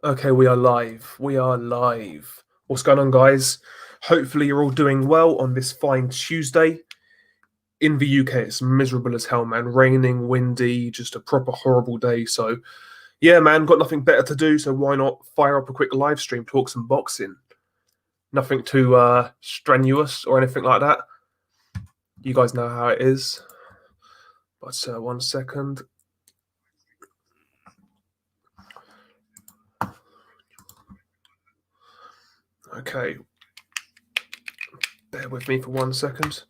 Okay, we are live. We are live. What's going on, guys? Hopefully, you're all doing well on this fine Tuesday. In the UK, it's miserable as hell, man. Raining, windy, just a proper horrible day. So, yeah, man, got nothing better to do. So, why not fire up a quick live stream, talk some boxing? Nothing too strenuous or anything like that. You guys know how it is. But 1 second. Okay. Bear with me for 1 second.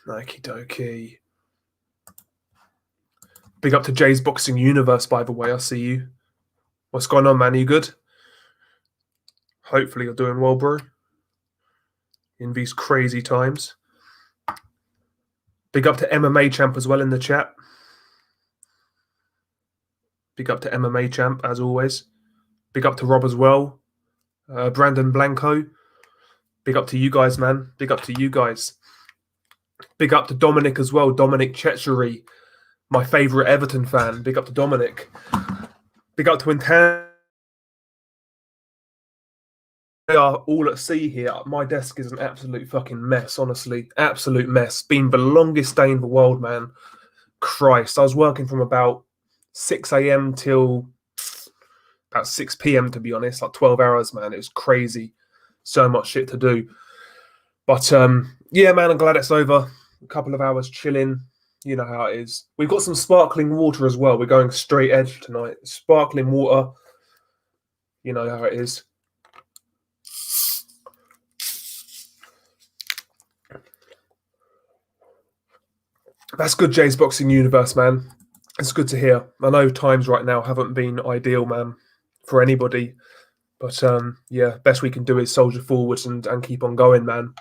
Okie dokie. Big up to Jay's Boxing Universe, by the way. I see you. What's going on, man? Are you good? Hopefully you're doing well, bro. In these crazy times. Big up to MMA Champ as well in the chat. Big up to MMA Champ, as always. Big up to Rob as well. Brandon Blanco. Big up to you guys, man. Big up to you guys. Big up to Dominic as well. Dominic Chechery, my favourite Everton fan. Big up to Dominic. Big up to Intan. They are all at sea here. My desk is an absolute fucking mess, honestly. Absolute mess. Been the longest day in the world, man. Christ. I was working from about 6 a.m. till about 6 p.m., to be honest. Like 12 hours, man. It was crazy. So much shit to do. But, yeah, man, I'm glad it's over. A couple of hours chilling. You know how it is. We've got some sparkling water as well. We're going straight edge tonight. Sparkling water. You know how it is. That's good, Jay's Boxing Universe, man. It's good to hear. I know times right now haven't been ideal, man, for anybody. But, yeah, best we can do is soldier forwards and keep on going, man.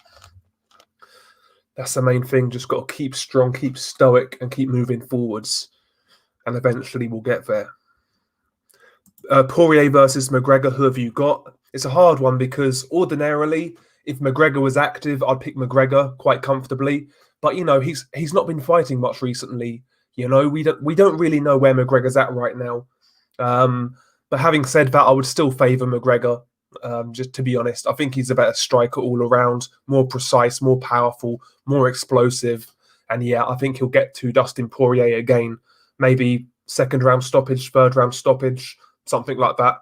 That's the main thing. Just got to keep strong, keep stoic, and keep moving forwards. And eventually we'll get there. Poirier versus McGregor, who have you got? It's a hard one because ordinarily, if McGregor was active, I'd pick McGregor quite comfortably. But you know, he's not been fighting much recently. You know, we don't really know where McGregor's at right now. But having said that, I would still favour McGregor. Just to be honest, I think he's a better striker all around, more precise, more powerful, more explosive. And yeah, I think he'll get to Dustin Poirier again. Maybe second round stoppage, third round stoppage, something like that.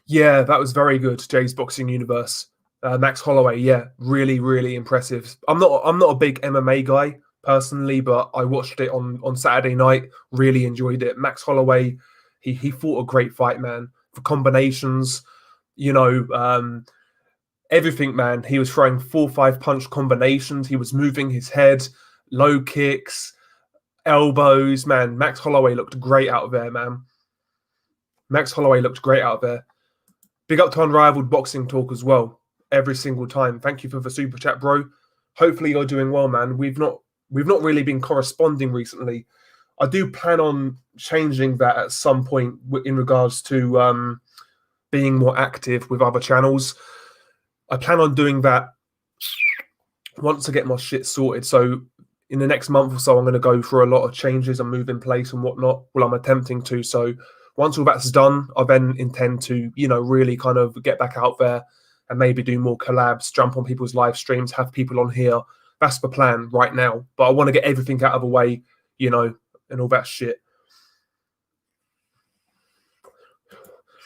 Yeah, that was very good. Jay's Boxing Universe. Max Holloway, yeah, really, really impressive. I'm not a big MMA guy personally, but I watched it on Saturday night. Really enjoyed it. Max Holloway, he fought a great fight, man. For combinations, you know, everything, man. He was throwing 4-5 punch combinations. He was moving his head, low kicks, elbows, man. Max Holloway looked great out there, man. Max Holloway looked great out there. Big up to Unrivaled Boxing Talk as well. Every single time. Thank you for the super chat, bro. Hopefully you're doing well, man. We've not really been corresponding recently. I do plan on changing that at some point in regards to being more active with other channels. I plan on doing that once I get my shit sorted. So in the next month or so, I'm going to go through a lot of changes and move in place and whatnot. Well, I'm attempting to. So once all that's done, I then intend to, you know, really kind of get back out there and maybe do more collabs, jump on people's live streams, have people on here. That's the plan right now. But I want to get everything out of the way, you know, and all that shit.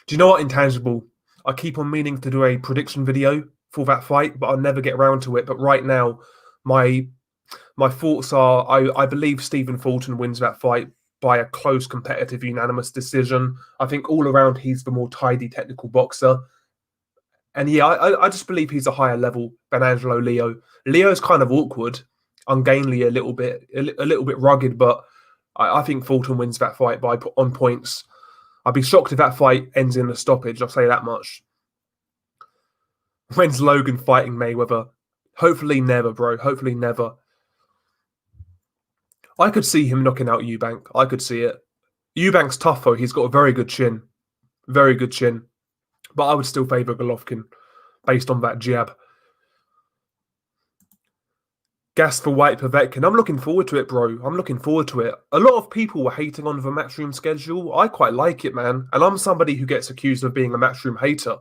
Do you know what, Intangible? I keep on meaning to do a prediction video for that fight, but I'll never get around to it. But right now, my thoughts are I believe Stephen Fulton wins that fight by a close, competitive, unanimous decision. I think all around he's the more tidy, technical boxer. And yeah, I just believe he's a higher level than Angelo Leo. Leo's kind of awkward, ungainly, a little bit rugged, but I think Fulton wins that fight on points. I'd be shocked if that fight ends in a stoppage. I'll say that much. When's Logan fighting Mayweather? Hopefully never, bro. Hopefully never. I could see him knocking out Eubank. I could see it. Eubank's tough, though. He's got a very good chin. Very good chin. But I would still favour Golovkin based on that jab. Gas for White Povetkin. I'm looking forward to it, bro. I'm looking forward to it. A lot of people were hating on the Matchroom schedule. I quite like it, man. And I'm somebody who gets accused of being a Matchroom hater.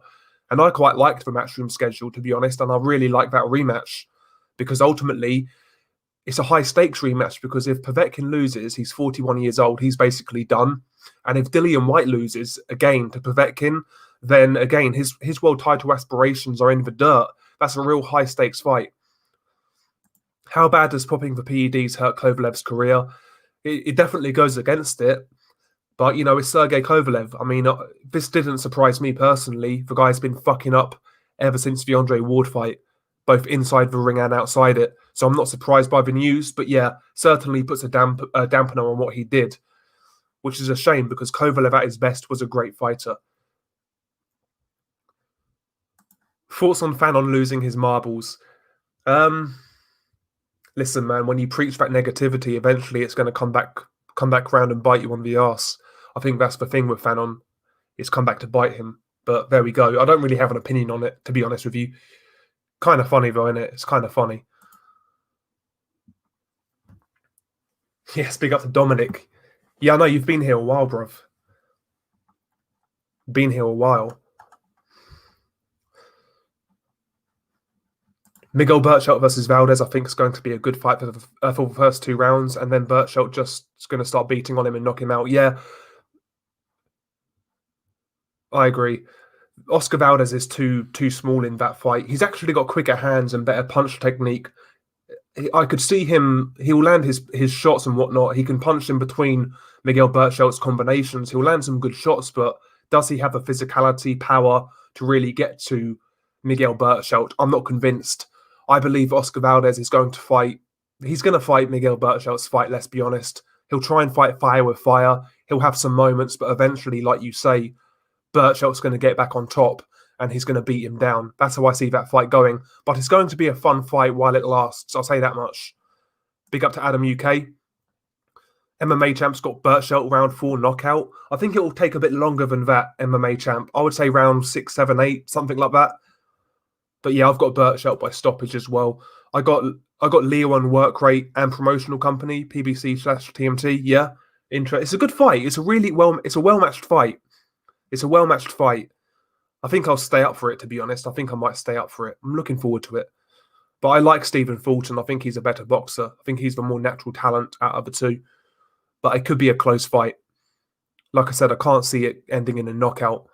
And I quite liked the Matchroom schedule, to be honest. And I really like that rematch because ultimately it's a high stakes rematch because if Povetkin loses, he's 41 years old. He's basically done. And if Dillian White loses again to Povetkin, then again, his world title aspirations are in the dirt. That's a real high stakes fight. How bad does popping the PEDs hurt Kovalev's career? It definitely goes against it. But, you know, it's Sergey Kovalev. I mean, this didn't surprise me personally. The guy's been fucking up ever since the Andre Ward fight, both inside the ring and outside it. So I'm not surprised by the news. But, yeah, certainly puts a dampener on what he did, which is a shame because Kovalev at his best was a great fighter. Thoughts on Fanon losing his marbles? Listen, man, when you preach that negativity, eventually it's going to come back round and bite you on the arse. I think that's the thing with Fanon. It's come back to bite him. But there we go. I don't really have an opinion on it, to be honest with you. Kind of funny, though, isn't it? It's kind of funny. Yes, big up to Dominic. Yeah, I know, you've been here a while, bruv. Been here a while. Miguel Berchelt versus Valdez, I think, is going to be a good fight for the first 2 rounds, and then Berchelt just is going to start beating on him and knock him out. Yeah, I agree. Oscar Valdez is too small in that fight. He's actually got quicker hands and better punch technique. I could see him. He'll land his shots and whatnot. He can punch in between Miguel Berchelt's combinations. He'll land some good shots, but does he have the physicality, power to really get to Miguel Berchelt? I'm not convinced. I believe Oscar Valdez is going to fight. He's going to fight Miguel Berchelt's fight, let's be honest. He'll try and fight fire with fire. He'll have some moments, but eventually, like you say, Berchelt's going to get back on top and he's going to beat him down. That's how I see that fight going. But it's going to be a fun fight while it lasts. I'll say that much. Big up to Adam UK. MMA champ's got Berchelt round 4 knockout. I think it will take a bit longer than that, MMA champ. I would say round 6, 7, 8, something like that. But yeah, I've got Berchelt by stoppage as well. I got Leo on work rate and promotional company, PBC/TMT. Yeah, it's a good fight. It's a well-matched fight. It's a well-matched fight. I think I'll stay up for it, to be honest. I think I might stay up for it. I'm looking forward to it. But I like Stephen Fulton. I think he's a better boxer. I think he's the more natural talent out of the two. But it could be a close fight. Like I said, I can't see it ending in a knockout.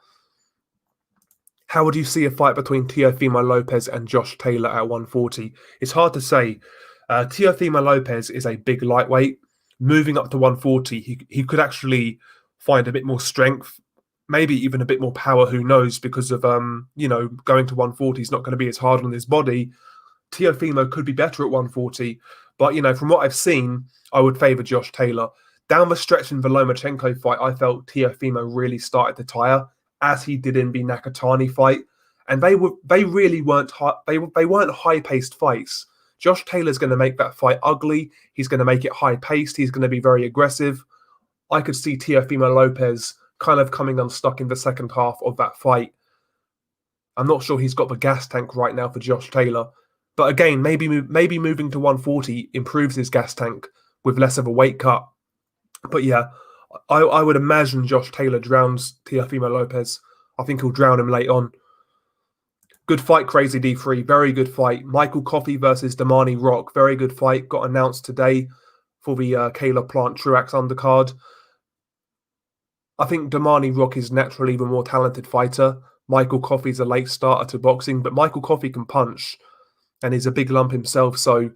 How would you see a fight between Teofimo Lopez and Josh Taylor at 140? It's hard to say. Teofimo Lopez is a big lightweight. Moving up to 140, he could actually find a bit more strength, maybe even a bit more power, who knows, because of, going to 140 is not going to be as hard on his body. Teofimo could be better at 140, but, from what I've seen, I would favour Josh Taylor. Down the stretch in the Lomachenko fight, I felt Teofimo really started to tire, as he did in the Nakatani fight, and they really weren't high-paced fights. Josh Taylor's going to make that fight ugly. He's going to make it high-paced. He's going to be very aggressive. I could see Teofimo Lopez kind of coming unstuck in the second half of that fight. I'm not sure he's got the gas tank right now for Josh Taylor, but again, maybe moving to 140 improves his gas tank with less of a weight cut. But yeah, I would imagine Josh Taylor drowns Teofimo Lopez. I think he'll drown him late on. Good fight, Crazy D3. Very good fight. Michael Coffey versus Damani Rock. Very good fight. Got announced today for the Kayla Plant Truax undercard. I think Damani Rock is naturally the more talented fighter. Michael Coffey's a late starter to boxing, but Michael Coffey can punch and he's a big lump himself. So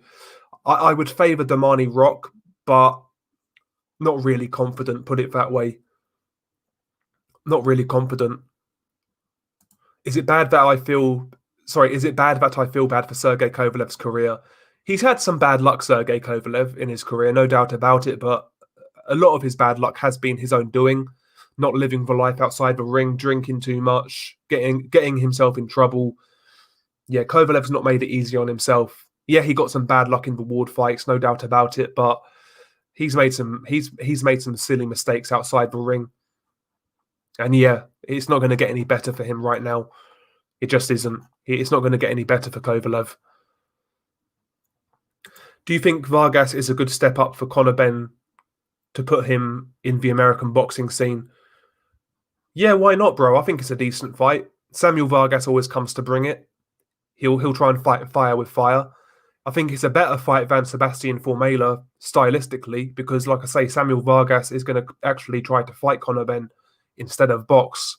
I would favour Damani Rock, but not really confident, put it that way. Not really confident. Is it bad that I feel bad for Sergey Kovalev's career? He's had some bad luck, Sergey Kovalev, in his career, no doubt about it, but a lot of his bad luck has been his own doing, not living the life outside the ring, drinking too much, getting himself in trouble. Yeah, Kovalev's not made it easy on himself. Yeah, he got some bad luck in the Ward fights, no doubt about it, but he's made some silly mistakes outside the ring. And yeah, it's not going to get any better for him right now. It just isn't. It's not going to get any better for Kovalev. Do you think Vargas is a good step up for Conor Benn to put him in the American boxing scene? Yeah, why not, bro? I think it's a decent fight. Samuel Vargas always comes to bring it. He'll try and fight fire with fire. I think it's a better fight than Sebastian Formella stylistically because, like I say, Samuel Vargas is going to actually try to fight Conor Benn instead of box.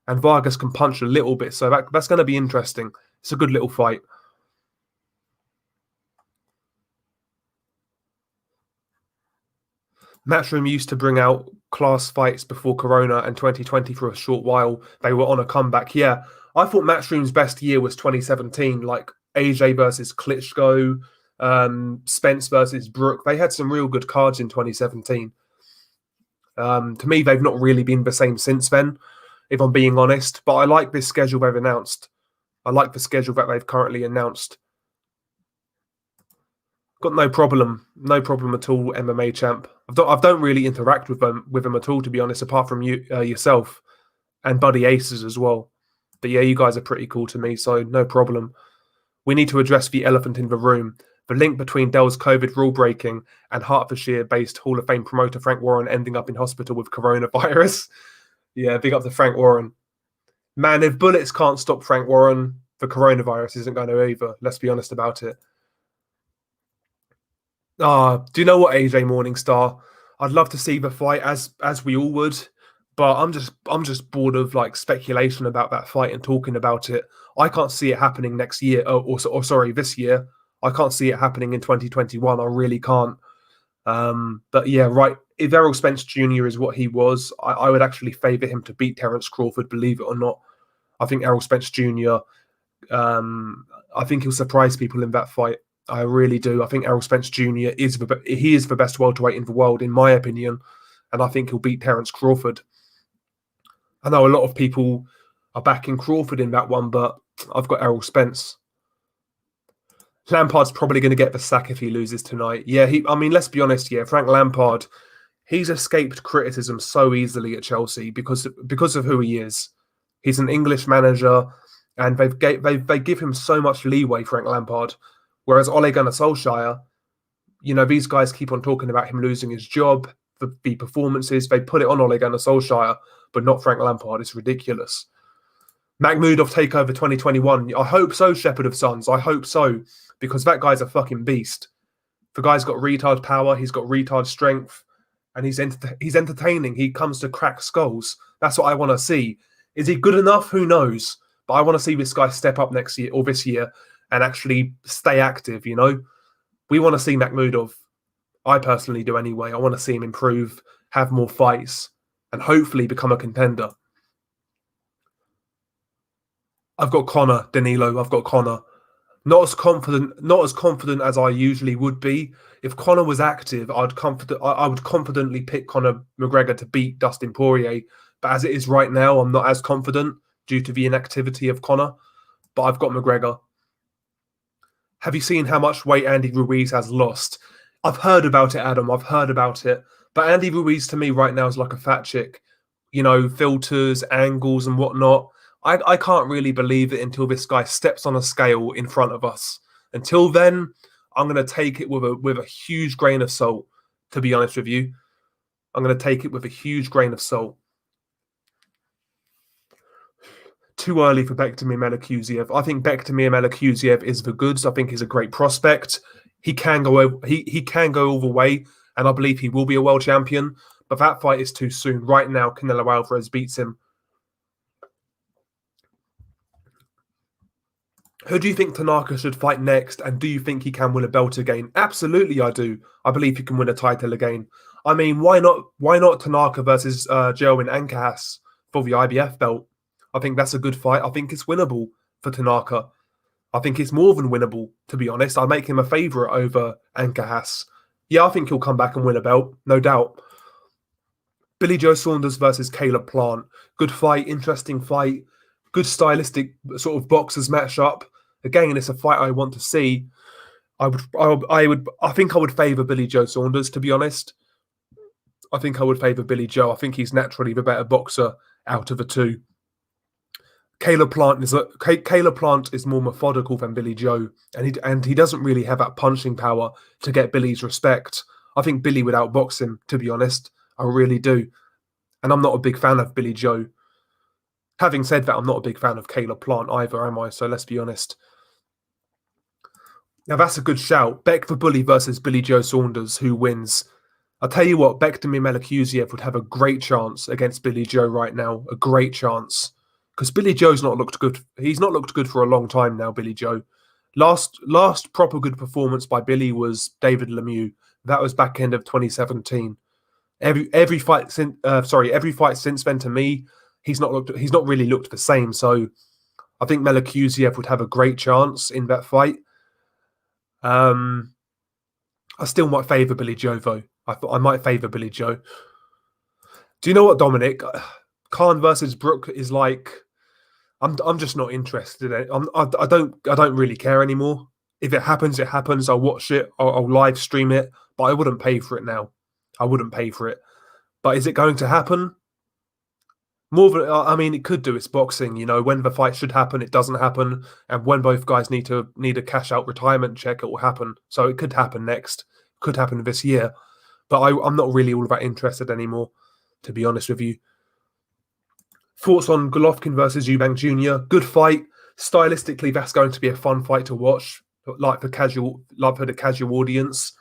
And Vargas can punch a little bit, so that's going to be interesting. It's a good little fight. Matchroom used to bring out class fights before Corona and 2020 for a short while. They were on a comeback. Yeah, I thought Matchroom's best year was 2017, like AJ versus Klitschko, Spence versus Brook. They had some real good cards in 2017. To me, they've not really been the same since then, if I'm being honest. But I like this schedule they've announced. I like the schedule that they've currently announced. Got no problem at all, MMA champ. I don't really interact with them at all, to be honest, apart from you yourself and Buddy Aces as well. But yeah, you guys are pretty cool to me, so no problem. We need to address the elephant in the room. The link between Dell's COVID rule breaking and Hertfordshire-based Hall of Fame promoter Frank Warren ending up in hospital with coronavirus. Yeah, big up to Frank Warren. Man, if bullets can't stop Frank Warren, the coronavirus isn't going to either. Let's be honest about it. Do you know what, AJ Morningstar? I'd love to see the fight as we all would, but I'm just bored of like speculation about that fight and talking about it. I can't see it happening next year, or sorry, this year. I can't see it happening in 2021. I really can't. But yeah, right. If Errol Spence Jr. is what he was, I would actually favour him to beat Terence Crawford, believe it or not. I think Errol Spence Jr. I think he'll surprise people in that fight. I really do. I think Errol Spence Jr. is the best welterweight in the world, in my opinion, and I think he'll beat Terence Crawford. I know a lot of people are backing Crawford in that one, but I've got Errol Spence. Lampard's probably going to get the sack if he loses tonight. Yeah, let's be honest. Yeah, Frank Lampard, he's escaped criticism so easily at Chelsea because of who he is. He's an English manager, and they give him so much leeway, Frank Lampard. Whereas Ole Gunnar Solskjaer, these guys keep on talking about him losing his job, the performances. They put it on Ole Gunnar Solskjaer, but not Frank Lampard. It's ridiculous. Makhmudov takeover 2021. I hope so, Shepherd of Sons. I hope so, because that guy's a fucking beast. The guy's got retard power. He's got retard strength, and he's entertaining. He comes to crack skulls. That's what I want to see. Is he good enough? Who knows? But I want to see this guy step up next year or this year and actually stay active, We want to see Makhmudov. I personally do anyway. I want to see him improve, have more fights, and hopefully become a contender. I've got Conor, Danilo. I've got Conor. Not as confident as I usually would be. If Conor was active, I would confidently pick Conor McGregor to beat Dustin Poirier. But as it is right now, I'm not as confident due to the inactivity of Conor. But I've got McGregor. Have you seen how much weight Andy Ruiz has lost? I've heard about it, Adam. I've heard about it. But Andy Ruiz to me right now is like a fat chick. Filters, angles and whatnot. I can't really believe it until this guy steps on a scale in front of us. Until then, I'm going to take it with a huge grain of salt, to be honest with you. I'm going to take it with a huge grain of salt. Too early for Bektemir Melikuziev. I think Bektemir Melikuziev is the goods. I think he's a great prospect. He can go all the way, and I believe he will be a world champion. But that fight is too soon. Right now, Canelo Alvarez beats him. Who do you think Tanaka should fight next? And do you think he can win a belt again? Absolutely, I do. I believe he can win a title again. I mean, why not Tanaka versus Jerwin Ancajas for the IBF belt? I think that's a good fight. I think it's winnable for Tanaka. I think it's more than winnable, to be honest. I make him a favourite over Ancajas. Yeah, I think he'll come back and win a belt, no doubt. Billy Joe Saunders versus Caleb Plant. Good fight, interesting fight. Good stylistic sort of boxers match up. Again, it's a fight I want to see. I think I would favour Billy Joe Saunders, to be honest. I think I would favour Billy Joe. I think he's naturally the better boxer out of the two. Caleb Plant is more methodical than Billy Joe, and he doesn't really have that punching power to get Billy's respect. I think Billy would outbox him, to be honest. I really do. And I'm not a big fan of Billy Joe. Having said that, I'm not a big fan of Caleb Plant either, am I? So let's be honest. Now that's a good shout. Beck the Bully versus Billy Joe Saunders. Who wins? I'll tell you what, Bekdamir Melikuziev would have a great chance against Billy Joe right now. A great chance. Because Billy Joe's not looked good. He's not looked good for a long time now, Billy Joe. Last proper good performance by Billy was David Lemieux. That was back end of 2017. Every fight since then to me, he's not really looked the same. So I think Melikuziev would have a great chance in that fight. I still might favour Billy Joe though. I might favour Billy Joe. Do you know what, Dominic? Khan versus Brook is like. I'm just not interested in it. I don't really care anymore. If it happens, it happens. I'll watch it. I'll live stream it. But I wouldn't pay for it now. I wouldn't pay for it. But is it going to happen? More than I mean, it could do. It's boxing, you know. When the fight should happen, it doesn't happen, and when both guys need a cash out retirement check, it will happen. So it could happen next. Could happen this year. But I'm not really all that interested anymore, to be honest with you. Thoughts on Golovkin versus Eubank Jr. Good fight. Stylistically, that's going to be a fun fight to watch, like for the casual audience.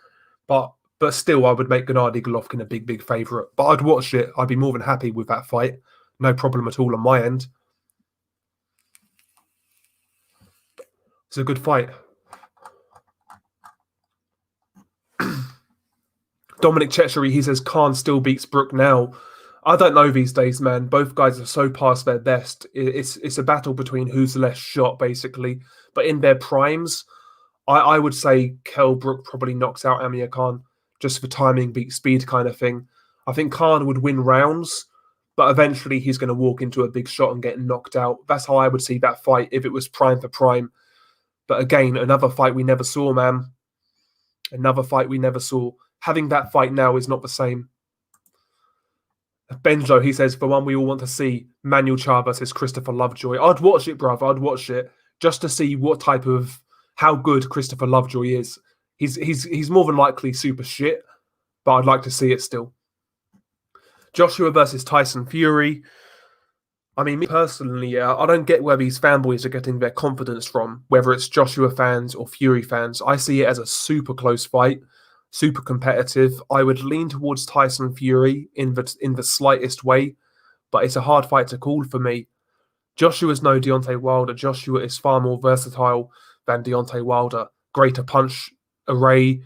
But still, I would make Gennady Golovkin a big favourite. But I'd watch it. I'd be more than happy with that fight. No problem at all on my end. It's a good fight. Dominic Chechery, he says Khan still beats Brook now. I don't know these days, man. Both guys are so past their best. It's a battle between who's less shot, basically. But in their primes, I would say Kell Brook probably knocks out Amir Khan, just for timing beat speed kind of thing. I think Khan would win rounds, but eventually he's going to walk into a big shot and get knocked out. That's how I would see that fight if it was prime for prime. But again, another fight we never saw, man. Another fight we never saw. Having that fight now is not the same. Benjo, he says, the one we all want to see, Manuel Charr versus Christopher Lovejoy. I'd watch it, bruv. I'd watch it just to see how good Christopher Lovejoy is. He's more than likely super shit, but I'd like to see it still. Joshua versus Tyson Fury. I mean, me personally, I don't get where these fanboys are getting their confidence from, whether it's Joshua fans or Fury fans. I see it as a super close fight, super competitive. I would lean towards Tyson Fury in the slightest way, but it's a hard fight to call for me. Joshua's no Deontay Wilder. Joshua is far more versatile than Deontay Wilder. Greater punch array,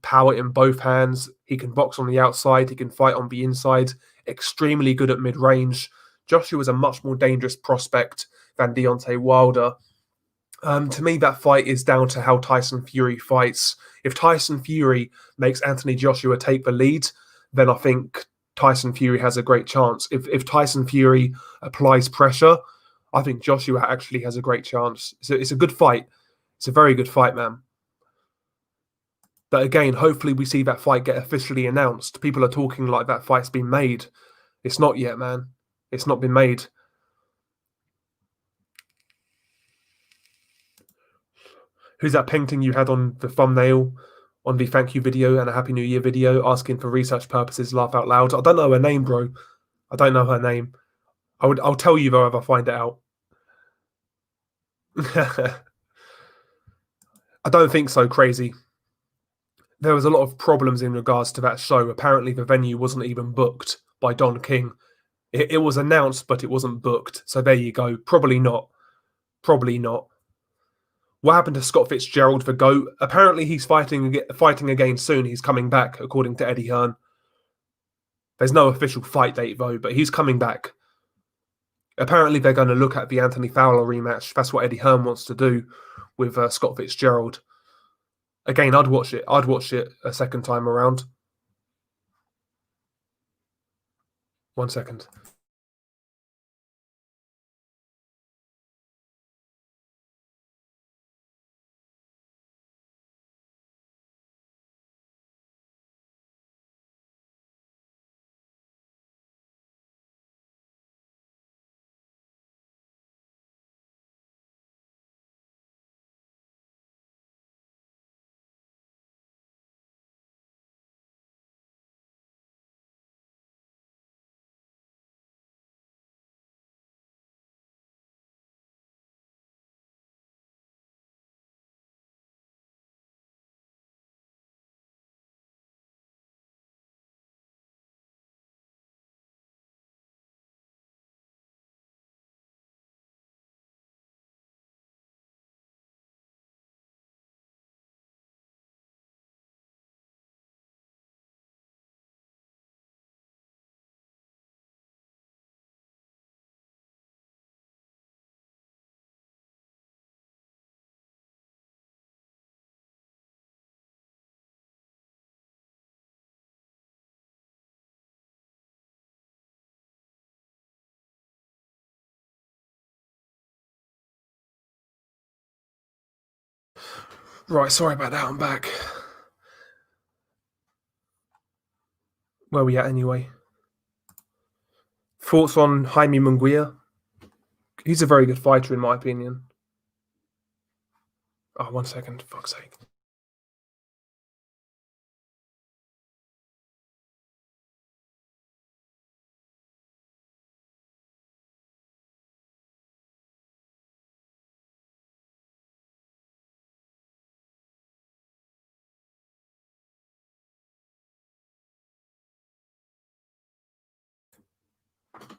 power in both hands. He can box on the outside. He can fight on the inside. Extremely good at mid-range. Joshua is a much more dangerous prospect than Deontay Wilder. To me, that fight is down to how Tyson Fury fights. If Tyson Fury makes Anthony Joshua take the lead, then I think Tyson Fury has a great chance. If Tyson Fury applies pressure, I think Joshua actually has a great chance. It's a good fight. It's a very good fight, man. But again, hopefully we see that fight get officially announced. People are talking like that fight's been made. It's not yet, man. It's not been made. Who's that painting you had on the thumbnail on the thank you video and a Happy New Year video asking for research purposes, laugh out loud? I don't know her name, bro. I don't know her name. I'll tell you though if I find it out. I don't think so, crazy. There was a lot of problems in regards to that show. Apparently the venue wasn't even booked by Don King. It was announced, but it wasn't booked. So there you go. Probably not. Probably not. What happened to Scott Fitzgerald, the GOAT? Apparently he's fighting again soon. He's coming back, according to Eddie Hearn. There's no official fight date, though, but he's coming back. Apparently they're going to look at the Anthony Fowler rematch. That's what Eddie Hearn wants to do with Scott Fitzgerald. Again, I'd watch it. I'd watch it a second time around. 1 second. Right, sorry about that. I'm back. Where are we at anyway? Thoughts on Jaime Manguia? He's a very good fighter, in my opinion. Oh, 1 second. Fuck's sake.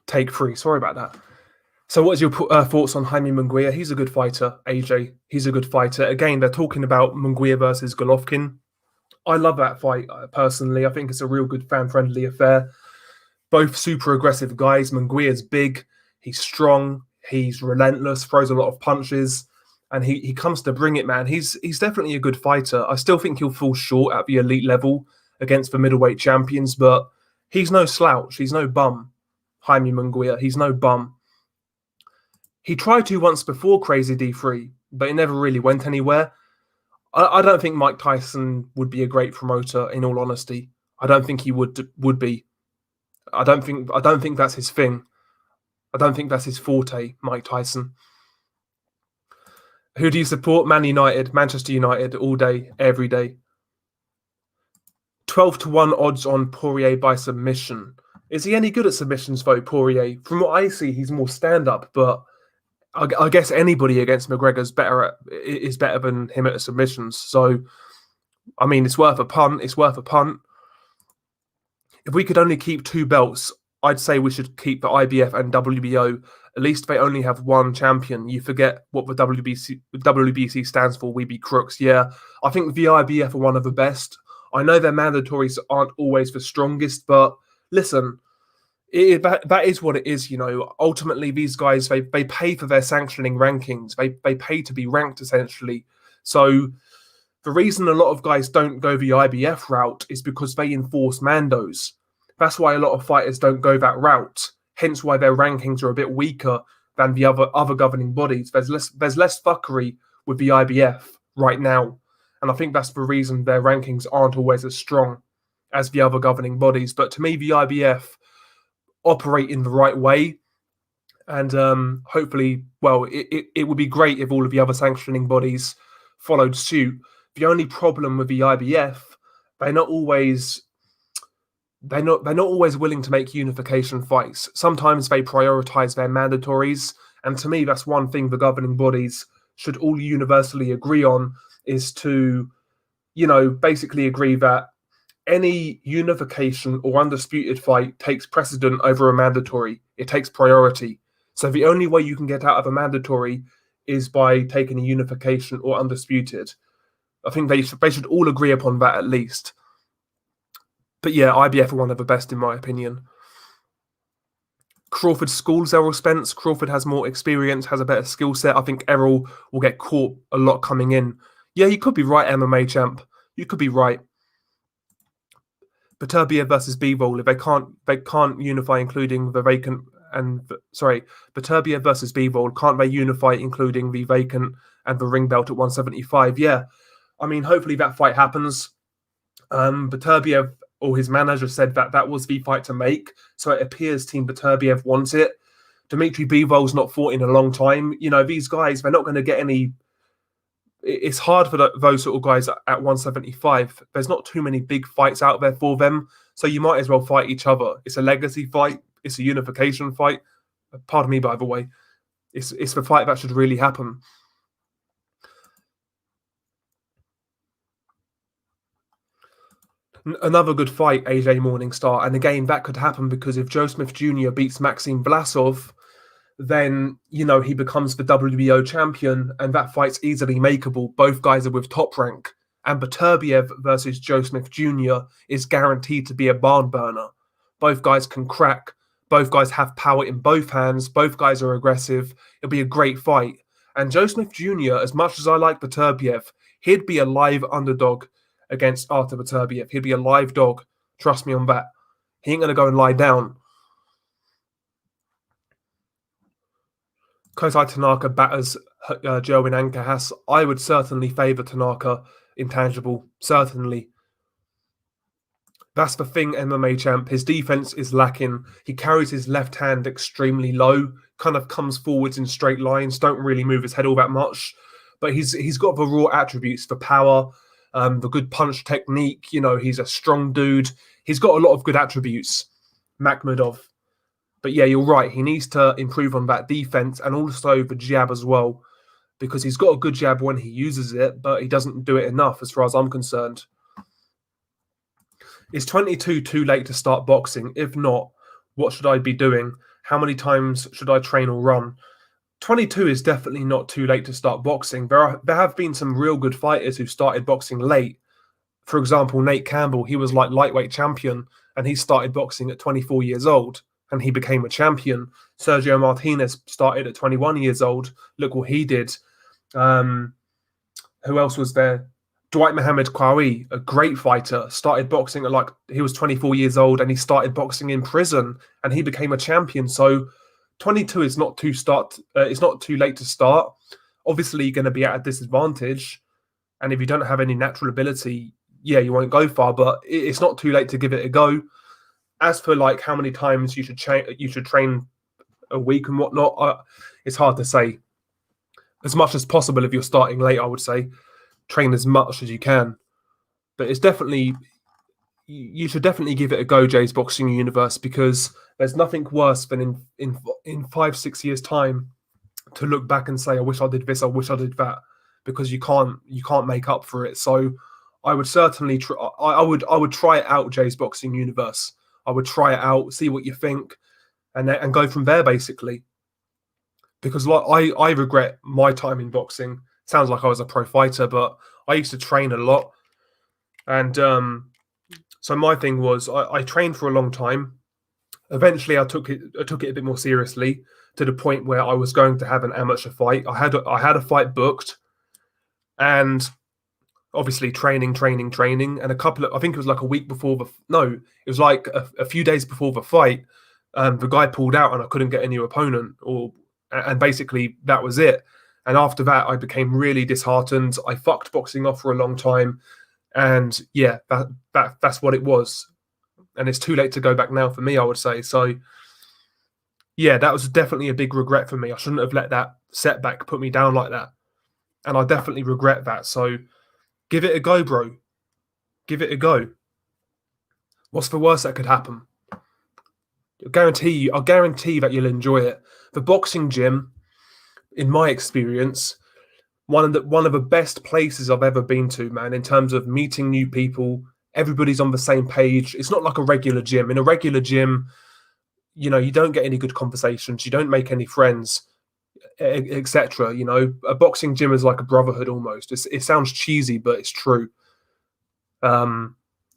Take 3. Sorry about that. So what's your thoughts on Jaime Manguia? He's a good fighter, AJ. He's a good fighter. Again, they're talking about Manguia versus Golovkin. I love that fight, personally. I think it's a real good fan-friendly affair. Both super aggressive guys. Manguia's big. He's strong. He's relentless, throws a lot of punches. And he comes to bring it, man. He's definitely a good fighter. I still think he'll fall short at the elite level against the middleweight champions, but he's no slouch. He's no bum. Jaime Manguia. He's no bum. He tried to once before Crazy D3, but it never really went anywhere. I don't think Mike Tyson would be a great promoter, in all honesty. I don't think he would be. I don't think that's his thing. I don't think that's his forte, Mike Tyson. Who do you support? Man United, Manchester United, all day, every day. 12-1 odds on Poirier by submission. Is he any good at submissions, though, Poirier? From what I see, he's more stand-up, but I guess anybody against McGregor is better than him at submissions. So, I mean, it's worth a punt. It's worth a punt. If we could only keep 2 belts, I'd say we should keep the IBF and WBO. At least they only have one champion. You forget what the WBC stands for. We be crooks. Yeah, I think the IBF are one of the best. I know their mandatories aren't always the strongest, but listen, that is what it is, you know. Ultimately, these guys, they pay for their sanctioning rankings. They pay to be ranked, essentially. So the reason a lot of guys don't go the IBF route is because they enforce mandos. That's why a lot of fighters don't go that route. Hence why their rankings are a bit weaker than the other governing bodies. There's less fuckery with the IBF right now. And I think that's the reason their rankings aren't always as strong as the other governing bodies. But to me, the IBF operate in the right way. And hopefully, well, it would be great if all of the other sanctioning bodies followed suit. The only problem with the IBF, they're not always willing to make unification fights. Sometimes they prioritize their mandatories. And to me, that's one thing the governing bodies should all universally agree on, is to, you know, basically agree that any unification or undisputed fight takes precedent over a mandatory. It takes priority. So the only way you can get out of a mandatory is by taking a unification or undisputed. I think they should all agree upon that at least. But yeah, IBF are one of the best in my opinion. Crawford schools Errol Spence. Crawford has more experience, has a better skill set. I think Errol will get caught a lot coming in. Yeah, you could be right, MMA champ. You could be right. Beterbiev versus Bivol. If they can't unify, including the vacant Beterbiev versus Bivol. Can't they unify, including the vacant and the ring belt at 175? Yeah, I mean, hopefully that fight happens. Beterbiev or his manager said that was the fight to make, so it appears Team Beterbiev wants it. Dmitry Bivol's not fought in a long time. You know, these guys, they're not going to get any. It's hard for those sort of guys at 175. There's not too many big fights out there for them, so you might as well fight each other. It's a legacy fight. It's a unification fight. Pardon me, by the way. It's the fight that should really happen. Another good fight, AJ Morningstar. And again, that could happen because if Joe Smith Jr. beats Maxim Vlasov, then, you know, he becomes the WBO champion, and that fight's easily makeable. Both guys are with top rank. And Beterbiev versus Joe Smith Jr. is guaranteed to be a barn burner. Both guys can crack. Both guys have power in both hands. Both guys are aggressive. It'll be a great fight. And Joe Smith Jr., as much as I like Beterbiev, he'd be a live underdog against Artur Beterbiev. He'd be a live dog. Trust me on that. He ain't going to go and lie down. Kosei Tanaka batters Jerwin Ancajas, I would certainly favour Tanaka intangible. Certainly. That's the thing, MMA champ. His defense is lacking. He carries his left hand extremely low, kind of comes forwards in straight lines, don't really move his head all that much. But he's got the raw attributes, the power, the good punch technique. He's a strong dude. He's got a lot of good attributes, Makhmudov. But yeah, you're right. He needs to improve on that defense and also the jab as well, because he's got a good jab when he uses it, but he doesn't do it enough as far as I'm concerned. Is 22 too late to start boxing? If not, what should I be doing? How many times should I train or run? 22 is definitely not too late to start boxing. There have been some real good fighters who started boxing late. For example, Nate Campbell, he was like lightweight champion and he started boxing at 24 years old and he became a champion. Sergio Martinez started at 21 years old. Look what he did. Who else was there? Dwight Khawi, a great fighter, started boxing at he was 24 years old and he started boxing in prison and he became a champion. So 22 is not it's not too late to start. Obviously, you're going to be at a disadvantage. And if you don't have any natural ability, yeah, you won't go far, but it's not too late to give it a go. As for how many times you should train a week and whatnot, it's hard to say. As much as possible if you're starting late, I would say. Train as much as you can, but you should definitely give it a go, Jay's Boxing Universe, because there's nothing worse than in 5-6 years time to look back and say, I wish I did this, I wish I did that, because you can't make up for it. So I would certainly I would try it out, Jay's Boxing Universe. I would try it out, see what you think, and go from there basically, because I regret my time in boxing. Sounds like I was a pro fighter, but I used to train a lot. And so my thing was I trained for a long time. Eventually, I took it a bit more seriously to the point where I was going to have an amateur fight. I had a fight booked, and obviously training. And I think it was like a week before it was like a few days before the fight. The guy pulled out, and I couldn't get a new opponent, and basically that was it. And after that, I became really disheartened. I fucked boxing off for a long time. And yeah, that's what it was. And it's too late to go back now for me, I would say. So yeah, that was definitely a big regret for me. I shouldn't have let that setback put me down like that. And I definitely regret that. So give it a go, bro. Give it a go. What's the worst that could happen? I'll guarantee that you'll enjoy it. The boxing gym, in my experience, one of the best places I've ever been to, man, in terms of meeting new people. Everybody's on the same page. It's not like a regular gym. In a regular gym, you don't get any good conversations. You don't make any friends, etc. A boxing gym is like a brotherhood almost. It sounds cheesy, but it's true.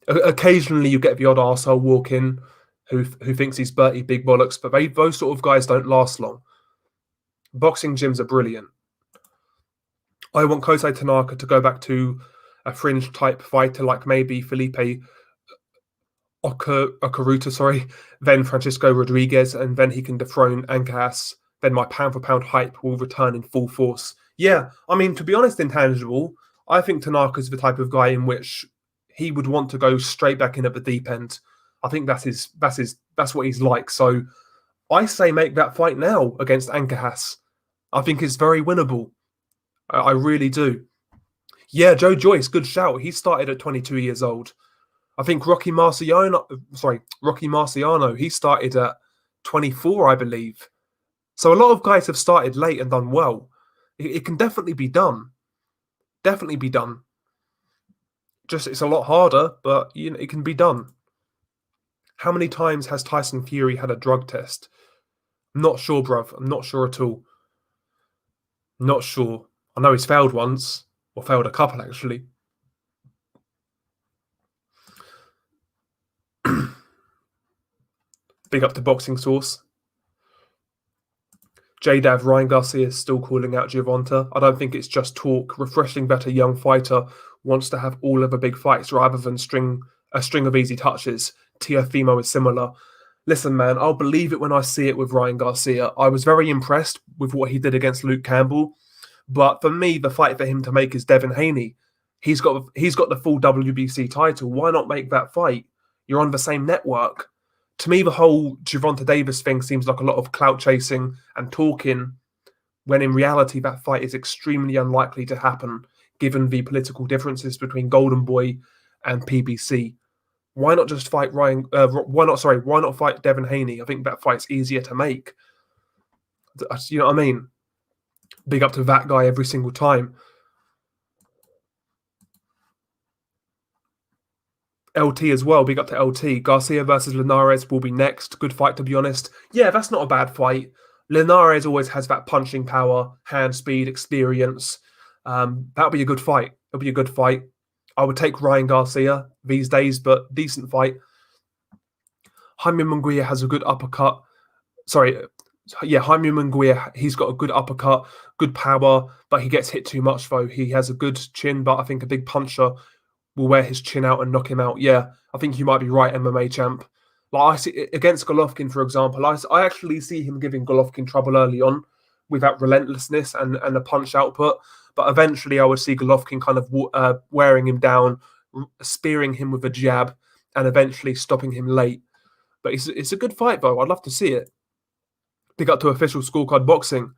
Occasionally you get the odd arsehole walk in who thinks he's Bertie Big Bollocks, but those sort of guys don't last long. Boxing gyms are brilliant. I want Kosei Tanaka to go back to a fringe type fighter like maybe Felipe Okaruta, then Francisco Rodriguez, and then he can dethrone Ancajas. Then my pound for pound hype will return in full force. Yeah, I mean, to be honest, intangible, I think Tanaka's the type of guy in which he would want to go straight back in at the deep end. I think that's what he's like. So I say make that fight now against Ancajas. I think it's very winnable. I really do. Yeah, Joe Joyce, good shout. He started at 22 years old. I think Rocky Marciano, he started at 24, I believe. So a lot of guys have started late and done well. It can definitely be done. Definitely be done. Just it's a lot harder, but it can be done. How many times has Tyson Fury had a drug test? I'm not sure, bruv. I'm not sure at all. Not sure. I know he's failed once, or failed a couple actually. Big up to Boxing Source. JDav, Ryan Garcia is still calling out Gervonta. I don't think it's just talk. Refreshing, better young fighter wants to have all of the big fights rather than a string of easy touches. Teofimo is similar. Listen, man, I'll believe it when I see it with Ryan Garcia. I was very impressed with what he did against Luke Campbell, but for me, the fight for him to make is Devin Haney. He's got the full WBC title. Why not make that fight? You're on the same network. To me, the whole Gervonta Davis thing seems like a lot of clout chasing and talking, when in reality, that fight is extremely unlikely to happen, given the political differences between Golden Boy and PBC. Why not just fight Ryan? Why not fight Devin Haney? I think that fight's easier to make. You know what I mean? Big up to that guy every single time. LT as well. Big up to LT. Garcia versus Linares will be next. Good fight, to be honest. Yeah, that's not a bad fight. Linares always has that punching power, hand speed, experience. That'll be a good fight. It'll be a good fight. I would take Ryan Garcia these days, but decent fight. Jaime Manguia has a good uppercut. Jaime Manguia, he's got a good uppercut, good power, but he gets hit too much, though. He has a good chin, but I think a big puncher will wear his chin out and knock him out. Yeah, I think you might be right, MMA champ. Like I see against Golovkin, for example, I actually see him giving Golovkin trouble early on with that relentlessness and the punch output. But eventually, I would see Golovkin kind of wearing him down, spearing him with a jab, and eventually stopping him late. But it's a good fight, though. I'd love to see it. Pick up to official scorecard boxing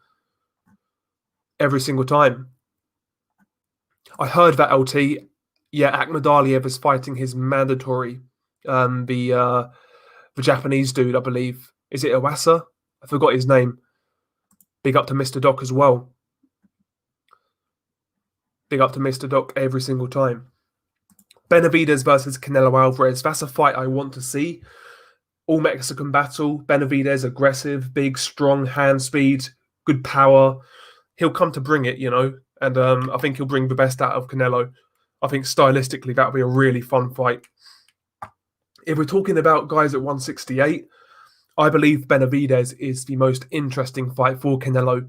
every single time. I heard that LT. Yeah, Akhmadaliev is fighting his mandatory. The Japanese dude, I believe. Is it Iwasa? I forgot his name. Big up to Mr. Doc as well. Big up to Mr. Doc every single time. Benavidez versus Canelo Alvarez. That's a fight I want to see. All Mexican battle. Benavidez, aggressive, big, strong, hand speed, good power. He'll come to bring it, and I think he'll bring the best out of Canelo. I think stylistically that'll be a really fun fight. If we're talking about guys at 168, I believe Benavidez is the most interesting fight for Canelo.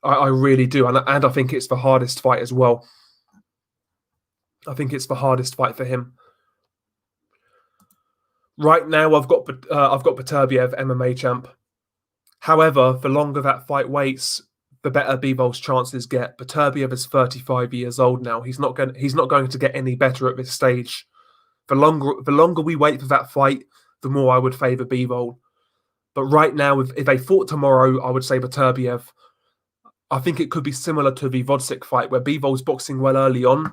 I really do, and I think it's the hardest fight as well. I think it's the hardest fight for him. Right now, I've got Beterbiev, MMA champ. However, the longer that fight waits, the better Bivol's chances get. Beterbiev is 35 years old now. He's not going to get any better at this stage. The longer we wait for that fight, the more I would favour Bivol. But right now, if they fought tomorrow, I would say Beterbiev. I think it could be similar to the Vodsic fight, where Bivol's boxing well early on,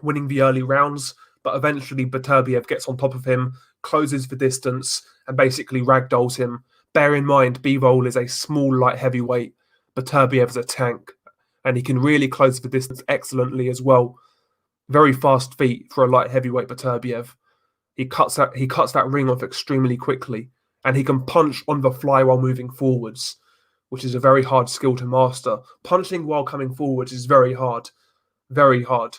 winning the early rounds, but eventually Beterbiev gets on top of him, closes the distance, and basically ragdolls him. Bear in mind, Bivol is a small light heavyweight. Beterbiev is a tank, and he can really close the distance excellently as well. Very fast feet for a light heavyweight Beterbiev. He cuts that ring off extremely quickly, and he can punch on the fly while moving forwards, which is a very hard skill to master. Punching while coming forwards is very hard. Very hard.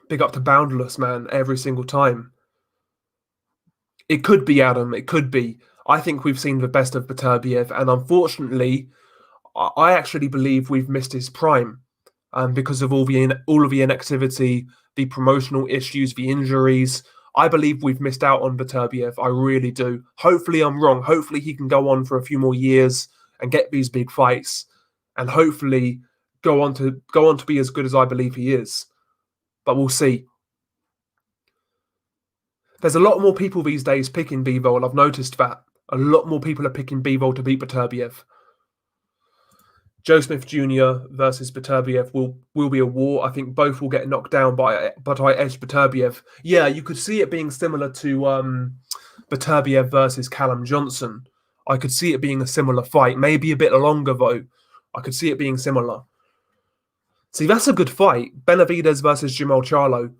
Big up to Boundless, man, every single time. It could be, Adam. It could be. I think we've seen the best of Beterbiev, and unfortunately, I actually believe we've missed his prime, because of all of the inactivity, the promotional issues, the injuries. I believe we've missed out on Beterbiev. I really do. Hopefully, I'm wrong. Hopefully, he can go on for a few more years and get these big fights, and hopefully go on to be as good as I believe he is. But we'll see. There's a lot more people these days picking Bivol. I've noticed that. A lot more people are picking Bivol to beat Beterbiev. Joe Smith Jr. versus Beterbiev will be a war. I think both will get knocked down, but I edge Beterbiev. Yeah, you could see it being similar to Beterbiev versus Callum Johnson. I could see it being a similar fight. Maybe a bit longer, though. I could see it being similar. See, that's a good fight. Benavidez versus Jamal Charlo.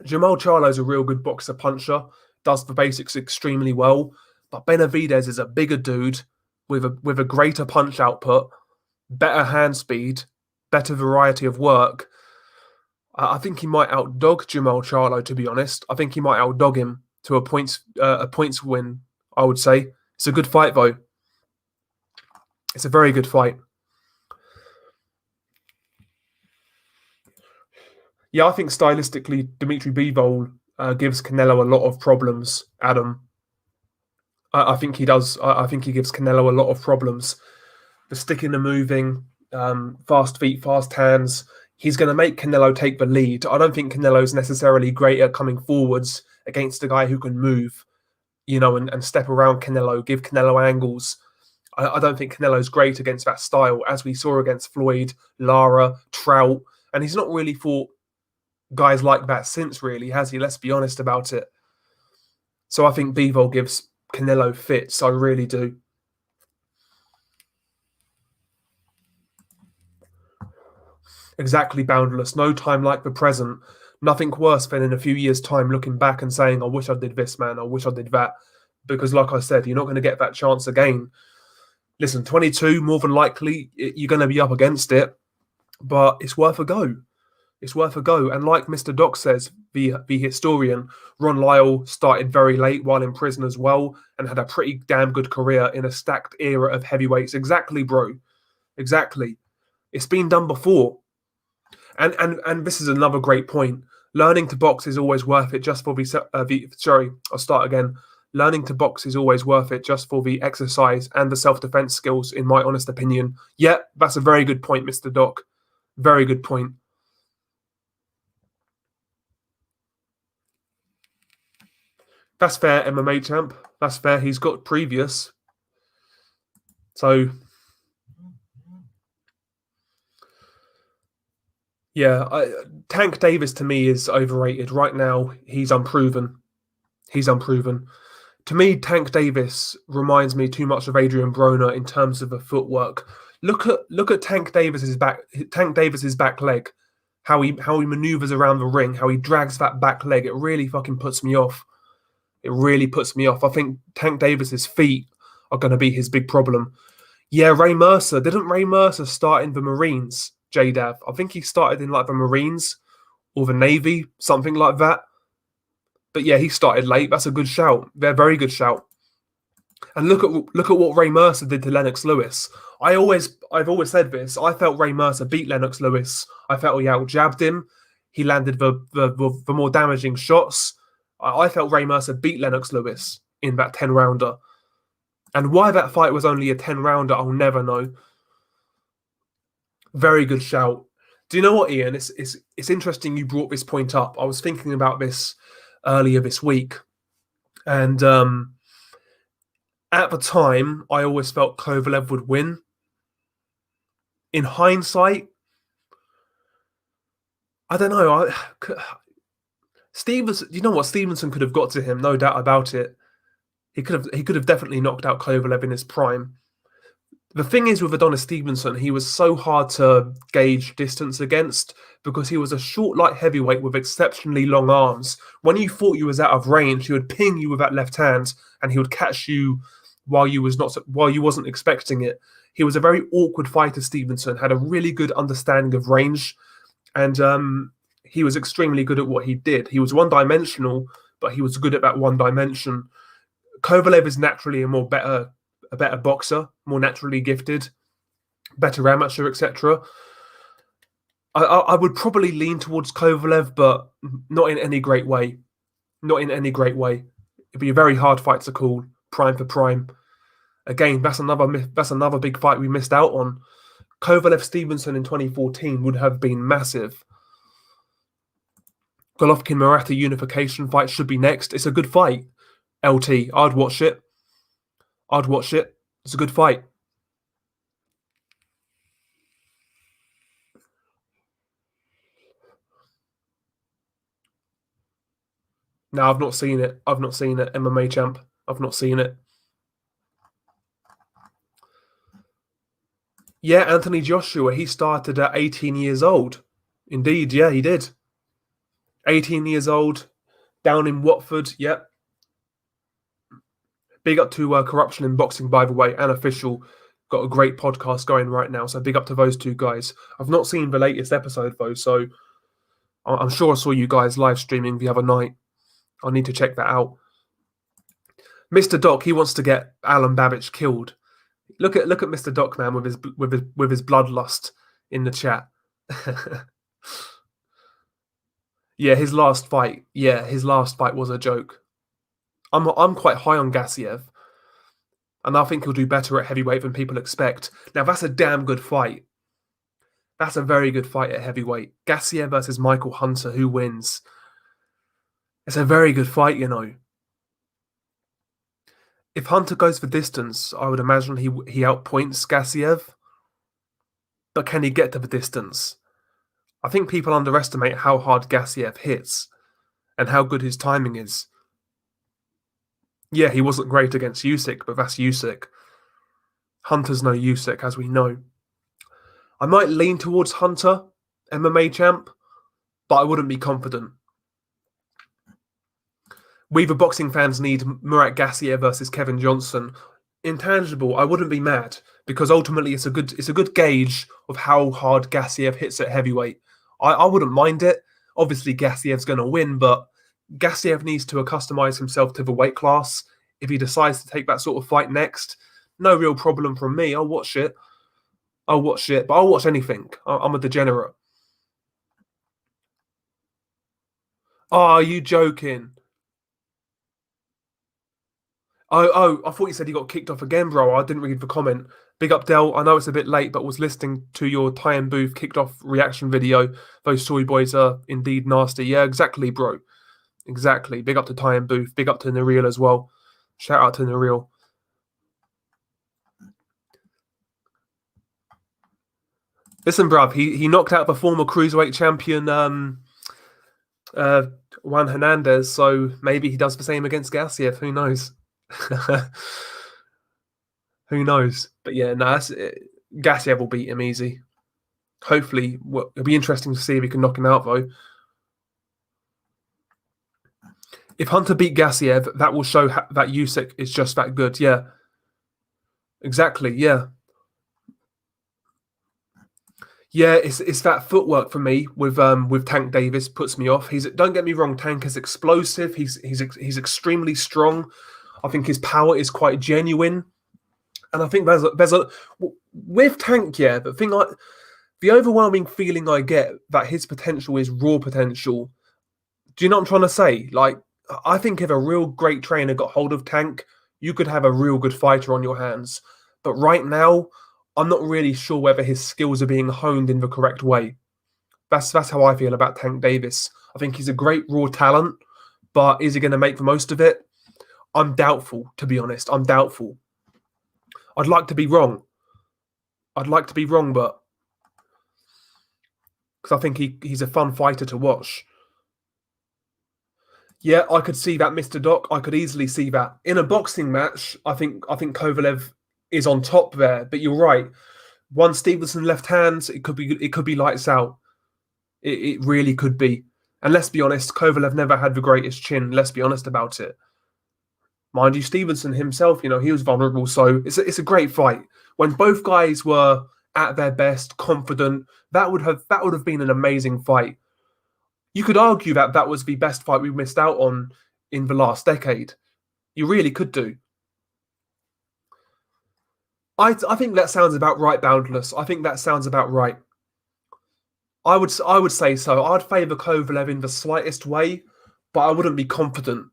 Jamal Charlo is a real good boxer puncher, does the basics extremely well, but Benavidez is a bigger dude with a greater punch output, better hand speed, better variety of work. I think he might outdog Jamal Charlo, to be honest. I think he might outdog him to a points win, I would say. It's a good fight, though. It's a very good fight. Yeah, I think stylistically, Dimitri Bivol gives Canelo a lot of problems, Adam. I think he does. I think he gives Canelo a lot of problems. The sticking and moving, fast feet, fast hands. He's going to make Canelo take the lead. I don't think Canelo's necessarily great at coming forwards against a guy who can move, and step around Canelo, give Canelo angles. I don't think Canelo's great against that style, as we saw against Floyd, Lara, Trout. And he's not really fought guys like that since, really, has he? Let's be honest about it. So I think Bivol gives Canelo fits. I really do. Exactly, Boundless. No time like the present. Nothing worse than in a few years' time looking back and saying, I wish I did this, man. I wish I did that. Because like I said, you're not going to get that chance again. Listen, 22, more than likely, you're going to be up against it. But it's worth a go. It's worth a go. And like Mr. Doc says, the historian, Ron Lyle started very late while in prison as well and had a pretty damn good career in a stacked era of heavyweights. Exactly, bro. Exactly. It's been done before. And this is another great point. Learning to box is always worth it just for I'll start again. Learning to box is always worth it just for the exercise and the self-defense skills, in my honest opinion. Yeah, that's a very good point, Mr. Doc. Very good point. That's fair, MMA champ. That's fair. He's got previous. So, yeah, Tank Davis to me is overrated. Right now, he's unproven. He's unproven. To me, Tank Davis reminds me too much of Adrian Broner in terms of the footwork. Look at Tank Davis's back leg, how he maneuvers around the ring, how he drags that back leg. It really fucking puts me off. It really puts me off. I think Tank Davis's feet are going to be his big problem. Yeah, Ray Mercer. Didn't Ray Mercer start in the Marines, JDav? I think he started in like the Marines or the Navy, something like that. But yeah, he started late. That's a good shout. They're a very good shout. And look at what Ray Mercer did to Lennox Lewis. I've always said this. I felt Ray Mercer beat Lennox Lewis. I felt he out-jabbed him. He landed the more damaging shots. I felt Ray Mercer beat Lennox Lewis in that 10-rounder. And why that fight was only a 10-rounder, I'll never know. Very good shout. Do you know what, Ian? It's interesting you brought this point up. I was thinking about this earlier this week. And at the time, I always felt Kovalev would win. In hindsight, I don't know. Stevenson, you know what? Stevenson could have got to him, no doubt about it. He could have definitely knocked out Kovalev in his prime. The thing is with Adonis Stevenson, he was so hard to gauge distance against because he was a short light heavyweight with exceptionally long arms. When you thought you was out of range, he would ping you with that left hand and he would catch you while you wasn't expecting it. He was a very awkward fighter, Stevenson, had a really good understanding of range, and he was extremely good at what he did. He was one-dimensional, but he was good at that one dimension. Kovalev is naturally a better boxer, more naturally gifted, better amateur, etc. I would probably lean towards Kovalev, but not in any great way. Not in any great way. It'd be a very hard fight to call, prime for prime. Again, that's another big fight we missed out on. Kovalev-Stevenson in 2014 would have been massive. Golovkin-Murata unification fight should be next. It's a good fight. LT, I'd watch it. It's a good fight. No, I've not seen it. MMA champ. I've not seen it. Yeah, Anthony Joshua, he started at 18 years old. Indeed, yeah, he did. 18 years old, down in Watford, yep. Big up to Corruption in Boxing, by the way, and Official. Got a great podcast going right now, so big up to those two guys. I've not seen the latest episode, though, so I'm sure I saw you guys live streaming the other night. I'll need to check that out. Mr. Doc, he wants to get Alan Babbage killed. Look at Mr. Doc, man, with his bloodlust in the chat. Yeah, his last fight. Yeah, his last fight was a joke. I'm quite high on Gassiev, and I think he'll do better at heavyweight than people expect. Now that's a damn good fight. That's a very good fight at heavyweight. Gassiev versus Michael Hunter. Who wins? It's a very good fight, you know. If Hunter goes for distance, I would imagine he outpoints Gassiev. But can he get to the distance? I think people underestimate how hard Gassiev hits and how good his timing is. Yeah, he wasn't great against Usyk, but that's Usyk. Hunter's no Usyk, as we know. I might lean towards Hunter, MMA champ, but I wouldn't be confident. We, the boxing fans, need Murat Gassiev versus Kevin Johnson. Intangible, I wouldn't be mad because ultimately it's a good gauge of how hard Gassiev hits at heavyweight. I wouldn't mind it. Obviously, Gassiev's going to win, but Gassiev needs to accustomize himself to the weight class. If he decides to take that sort of fight next, no real problem from me. I'll watch it, but I'll watch anything. I'm a degenerate. Oh, are you joking? Oh, I thought you said he got kicked off again, bro. I didn't read the comment. Big up, Del. I know it's a bit late, but was listening to your Ty and Booth kicked off reaction video. Those soy boys are indeed nasty. Yeah, exactly, bro. Exactly. Big up to Ty and Booth. Big up to Nareel as well. Shout out to Nareel. Listen, bruv, he knocked out the former cruiserweight champion Juan Hernandez, so maybe he does the same against Gassiev. Who knows? Who knows? But yeah, no, Gassiev will beat him easy. Hopefully, it'll be interesting to see if he can knock him out, though. If Hunter beat Gassiev, that will show that Usyk is just that good. Yeah, exactly. Yeah. Yeah, it's that footwork for me with Tank Davis puts me off. Don't get me wrong, Tank is explosive. He's extremely strong. I think his power is quite genuine, and I think there's a with Tank. Yeah, the overwhelming feeling I get that his potential is raw potential. Do you know what I'm trying to say? Like, I think if a real great trainer got hold of Tank, you could have a real good fighter on your hands. But right now, I'm not really sure whether his skills are being honed in the correct way. That's how I feel about Tank Davis. I think he's a great raw talent, but is he going to make the most of it? I'm doubtful, to be honest. I'm doubtful. I'd like to be wrong. But because I think he's a fun fighter to watch. Yeah, I could see that, Mr. Doc. I could easily see that. In a boxing match, I think Kovalev is on top there, but you're right. One Stevenson left hands, it could be lights out. It really could be. And let's be honest, Kovalev never had the greatest chin. Let's be honest about it. Mind you, Stevenson himself, he was vulnerable. So it's a great fight. When both guys were at their best, confident, that would have been an amazing fight. You could argue that was the best fight we missed out on in the last decade. You really could do. I think that sounds about right, Boundless. I think that sounds about right. I would say so. I'd favour Kovalev in the slightest way, but I wouldn't be confident.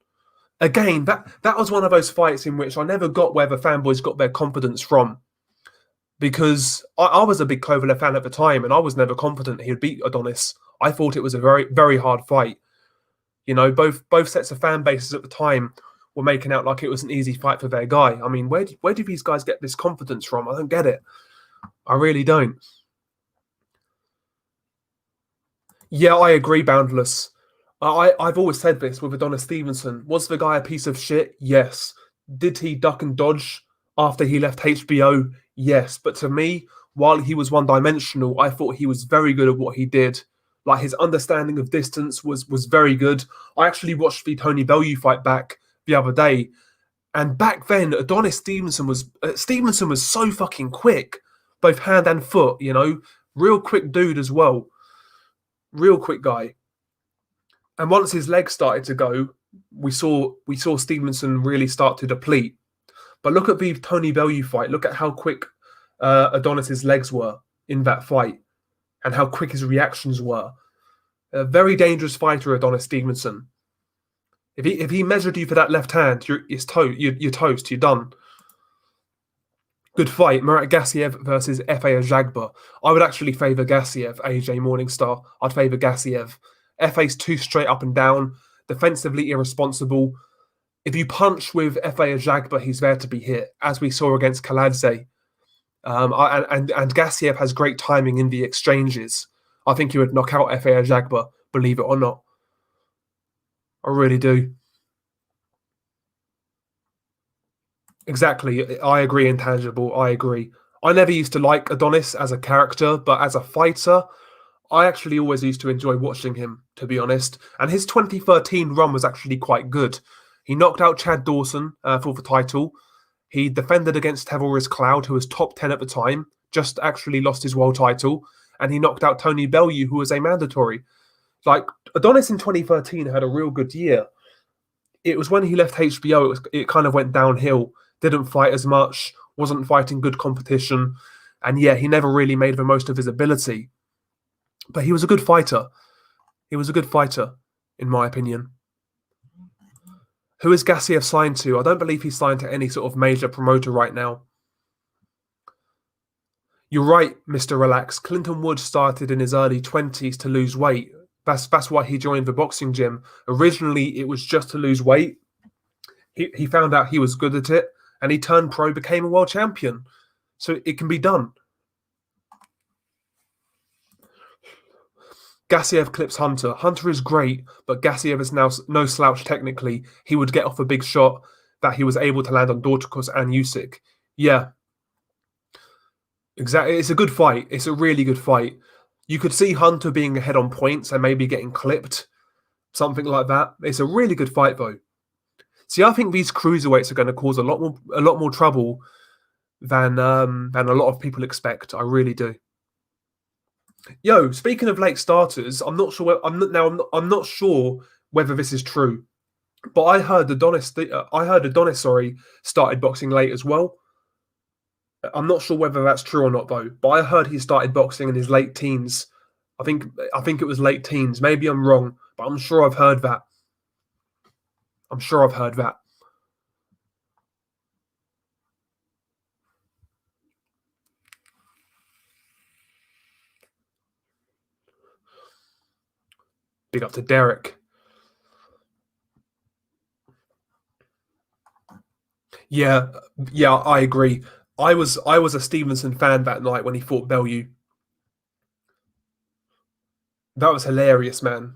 Again, that was one of those fights in which I never got where the fanboys got their confidence from. Because I was a big Kovalev fan at the time, and I was never confident he would beat Adonis. I thought it was a very, very hard fight. Both sets of fan bases at the time were making out like it was an easy fight for their guy. I mean, where do these guys get this confidence from? I don't get it. I really don't. Yeah, I agree, Boundless. I've always said this with Adonis Stevenson. Was the guy a piece of shit? Yes. Did he duck and dodge after he left HBO? Yes. But to me, while he was one-dimensional, I thought he was very good at what he did. Like, his understanding of distance was very good. I actually watched the Tony Bellew fight back the other day, and back then, Adonis Stevenson was so fucking quick, both hand and foot. Real quick dude as well, real quick guy. And once his legs started to go, we saw Stevenson really start to deplete. But look at the Tony Bellew fight. Look at how quick Adonis's legs were in that fight, and how quick his reactions were. A very dangerous fighter, Adonis Stevenson. If he measured you for that left hand, you're toast. You're done. Good fight. Murat Gassiev versus Efe Ajagba. I would actually favour Gassiev, AJ Morningstar. I'd favour Gassiev. Efe's too straight up and down, defensively irresponsible. If you punch with Efe Ajagba, he's there to be hit, as we saw against Kaladze. And Gassiev has great timing in the exchanges. I think he would knock out Efe Ajagba, believe it or not. I really do. Exactly. I agree, Intangible. I agree. I never used to like Adonis as a character, but as a fighter, I actually always used to enjoy watching him, to be honest. And his 2013 run was actually quite good. He knocked out Chad Dawson for the title. He defended against Tavoris Cloud, who was top 10 at the time, just actually lost his world title. And he knocked out Tony Bellew, who was a mandatory. Like, Adonis in 2013 had a real good year. It was when he left HBO, it kind of went downhill. Didn't fight as much, wasn't fighting good competition. And yeah, he never really made the most of his ability. But he was a good fighter. He was a good fighter, in my opinion. Who is Gassiev signed to? I don't believe he's signed to any sort of major promoter right now. You're right, Mr. Relax. Clinton Wood started in his early 20s to lose weight. That's why he joined the boxing gym. Originally, it was just to lose weight. He found out he was good at it, and he turned pro, became a world champion. So it can be done. Gassiev clips Hunter. Hunter is great, but Gassiev is now no slouch technically. He would get off a big shot that he was able to land on Dorticus and Usyk. Yeah. Exactly. It's a good fight. It's a really good fight. You could see Hunter being ahead on points and maybe getting clipped. Something like that. It's a really good fight, though. See, I think these cruiserweights are going to cause a lot more trouble than a lot of people expect. I really do. Yo, speaking of late starters, I'm not sure. I'm not sure whether this is true, but I heard Adonis started boxing late as well. I'm not sure whether that's true or not though. But I heard he started boxing in his late teens. I think it was late teens. Maybe I'm wrong, but I'm sure I've heard that. I'm sure I've heard that. Big up to Derek. Yeah, I agree. I was a Stevenson fan that night when he fought Bellew. That was hilarious, man.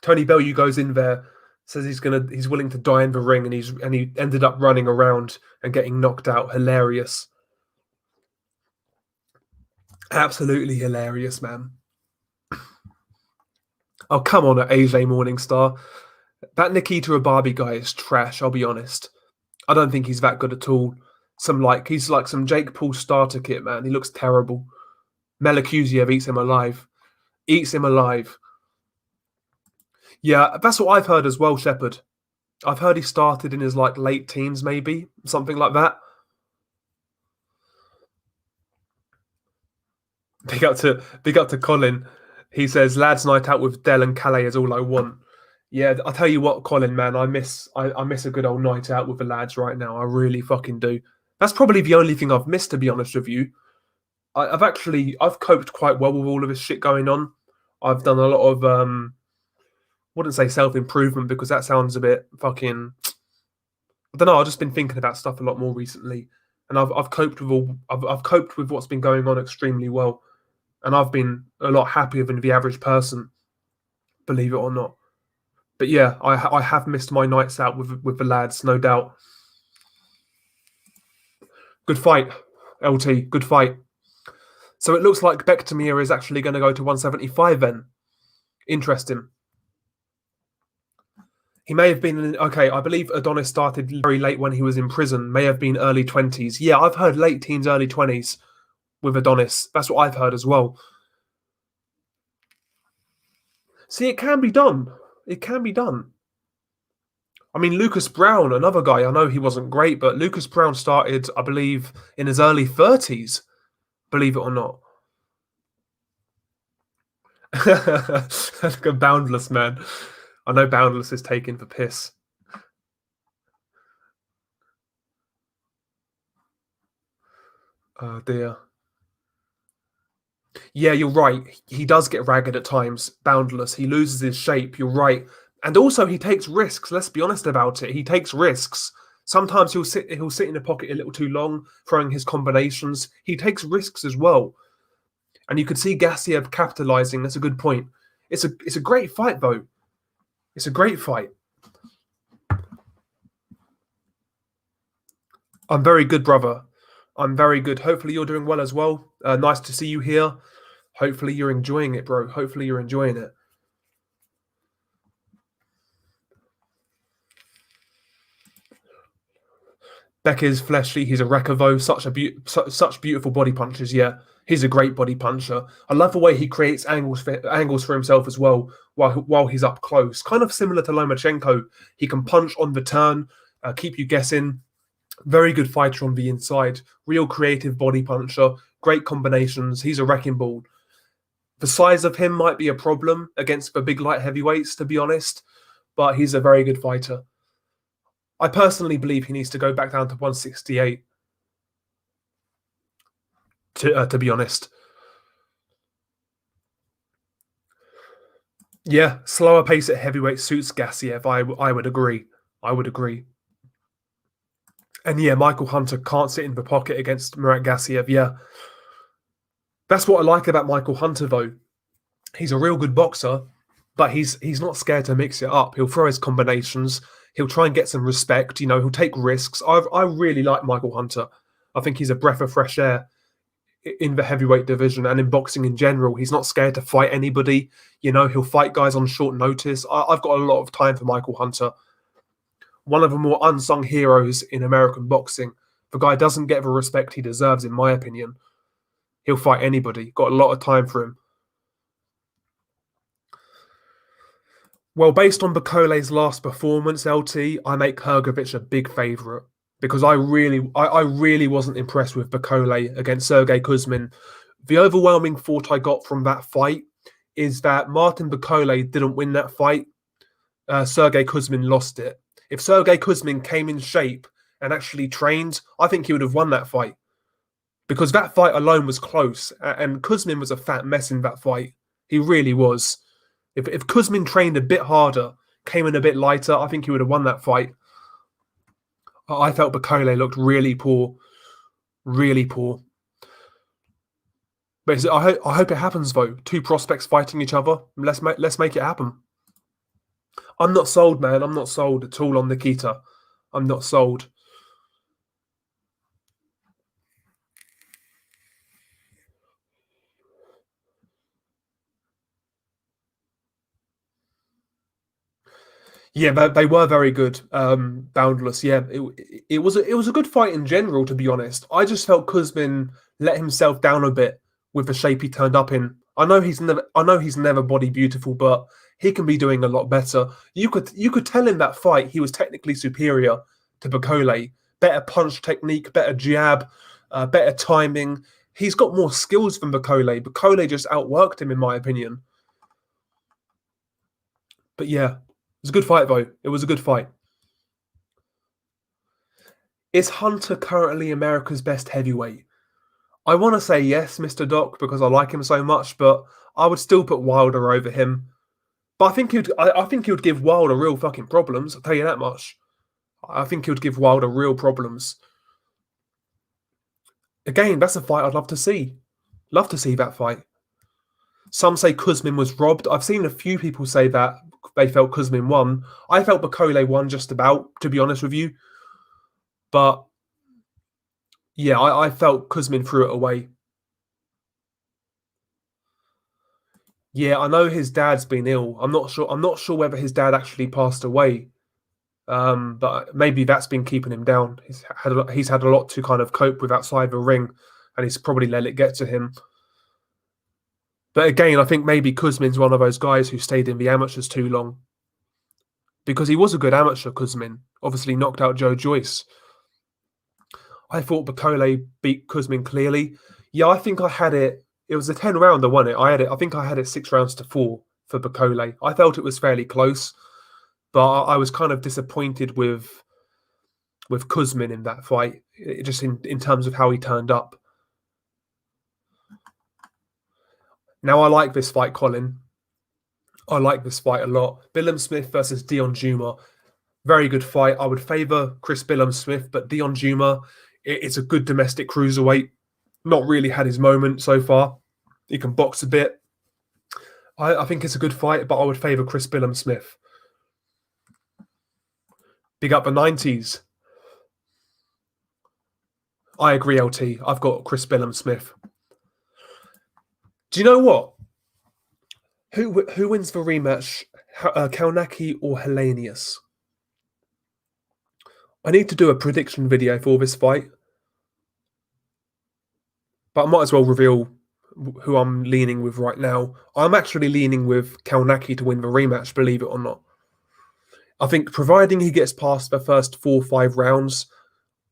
Tony Bellew goes in there, says he's willing to die in the ring, and he ended up running around and getting knocked out. Hilarious. Absolutely hilarious, man. Oh, come on, AJ Morningstar. That Nikita Ababi guy is trash, I'll be honest. I don't think he's that good at all. He's like some Jake Paul starter kit, man. He looks terrible. Melakuziev eats him alive. Eats him alive. Yeah, that's what I've heard as well, Shepard. I've heard he started in his late teens, maybe. Something like that. Big up to Colin. He says, lads night out with Dell and Calais is all I want. Yeah, I'll tell you what, Colin, man, I miss a good old night out with the lads right now. I really fucking do. That's probably the only thing I've missed, to be honest with you. I've coped quite well with all of this shit going on. I've done a lot of wouldn't say self-improvement because that sounds a bit fucking, I don't know, I've just been thinking about stuff a lot more recently. And I've coped with what's been going on extremely well. And I've been a lot happier than the average person, believe it or not. But yeah, I have missed my nights out with the lads, no doubt. Good fight, LT. Good fight. So it looks like Bektemir is actually going to go to 175 then. Interesting. He may have been... Okay, I believe Adonis started very late when he was in prison. May have been early 20s. Yeah, I've heard late teens, early 20s with Adonis. That's what I've heard as well. See, it can be done. It can be done. I mean, Lucas Brown, another guy, I know he wasn't great, but Lucas Brown started, I believe, in his early 30s, believe it or not. Like a Boundless, man. I know Boundless is taken for piss. Oh dear. Yeah, you're right. He does get ragged at times, Boundless. He loses his shape, you're right. And also he takes risks, let's be honest about it. He takes risks. Sometimes he'll sit in the pocket a little too long, throwing his combinations. He takes risks as well. And you could see Garcia capitalizing. That's a good point. It's a great fight though. It's a great fight. I'm very good, brother. I'm very good. Hopefully you're doing well as well. Nice to see you here. Hopefully you're enjoying it, bro. Hopefully you're enjoying it. Beck is fleshy. He's a Rekavo. Such beautiful body punches. Yeah, he's a great body puncher. I love the way he creates angles for himself as well while he's up close. Kind of similar to Lomachenko. He can punch on the turn, keep you guessing. Very good fighter on the inside. Real creative body puncher. Great combinations. He's a wrecking ball. The size of him might be a problem against the big light heavyweights, to be honest, but he's a very good fighter. I personally believe he needs to go back down to 168. To be honest, yeah, slower pace at heavyweight suits Gassiev. I would agree. I would agree. And yeah, Michael Hunter can't sit in the pocket against Murat Gassiev. Yeah, that's what I like about Michael Hunter though. He's a real good boxer, but he's not scared to mix it up. He'll throw his combinations. He'll try and get some respect. He'll take risks. I really like Michael Hunter. I think he's a breath of fresh air in the heavyweight division and in boxing in general. He's not scared to fight anybody. He'll fight guys on short notice. I've got a lot of time for Michael Hunter. One of the more unsung heroes in American boxing. The guy doesn't get the respect he deserves, in my opinion. He'll fight anybody. Got a lot of time for him. Well, based on Bakole's last performance, LT, I make Hrgovic a big favourite because I really wasn't impressed with Bakole against Sergey Kuzmin. The overwhelming thought I got from that fight is that Martin Bakole didn't win that fight. Sergey Kuzmin lost it. If Sergey Kuzmin came in shape and actually trained, I think he would have won that fight because that fight alone was close and Kuzmin was a fat mess in that fight. He really was. If Kuzmin trained a bit harder, came in a bit lighter, I think he would have won that fight. I felt Bakole looked really poor. Really poor. But I hope it happens, though. Two prospects fighting each other. Let's make it happen. I'm not sold, man. I'm not sold at all on Nikita. I'm not sold. Yeah, they were very good. Boundless. Yeah, it was a good fight in general. To be honest, I just felt Kuzmin let himself down a bit with the shape he turned up in. I know he's never body beautiful, but he can be doing a lot better. You could tell in that fight he was technically superior to Bakole. Better punch technique, better jab, better timing. He's got more skills than Bakole. Bakole just outworked him, in my opinion. But yeah, it was a good fight, though. It was a good fight. Is Hunter currently America's best heavyweight? I want to say yes, Mr. Doc, because I like him so much, but I would still put Wilder over him. But I think he would give Wilder real fucking problems. I'll tell you that much. I think he would give Wilder real problems. Again, that's a fight I'd love to see. Love to see that fight. Some say Kuzmin was robbed. I've seen a few people say that they felt Kuzmin won. I felt Bakole won just about, to be honest with you. But yeah, I felt Kuzmin threw it away. Yeah, I know his dad's been ill. I'm not sure whether his dad actually passed away. But maybe that's been keeping him down. He's had a lot to kind of cope with outside the ring, and he's probably let it get to him. But again, I think maybe Kuzmin's one of those guys who stayed in the amateurs too long. Because he was a good amateur, Kuzmin. Obviously knocked out Joe Joyce. I thought Bakole beat Kuzmin clearly. Yeah, I think I had it It was a 10-rounder, wasn't it? I think I had it 6 rounds to 4 for Bakole. I felt it was fairly close, but I was kind of disappointed with Kuzmin in that fight, just in terms of how he turned up. Now I like this fight, Colin. I like this fight a lot. Billam-Smith versus Dion Juma. Very good fight. I would favour Chris Billam-Smith, but Dion Juma, it's a good domestic cruiserweight. Not really had his moment so far. He can box a bit. I think it's a good fight, but I would favour Chris Billam-Smith. Big up the 90s. I agree, LT. I've got Chris Billam-Smith. Do you know what? Who wins the rematch? Kownacki or Helenius? I need to do a prediction video for this fight, but I might as well reveal who I'm leaning with right now. I'm actually leaning with Kownacki to win the rematch, believe it or not. I think providing he gets past the first 4 or 5 rounds,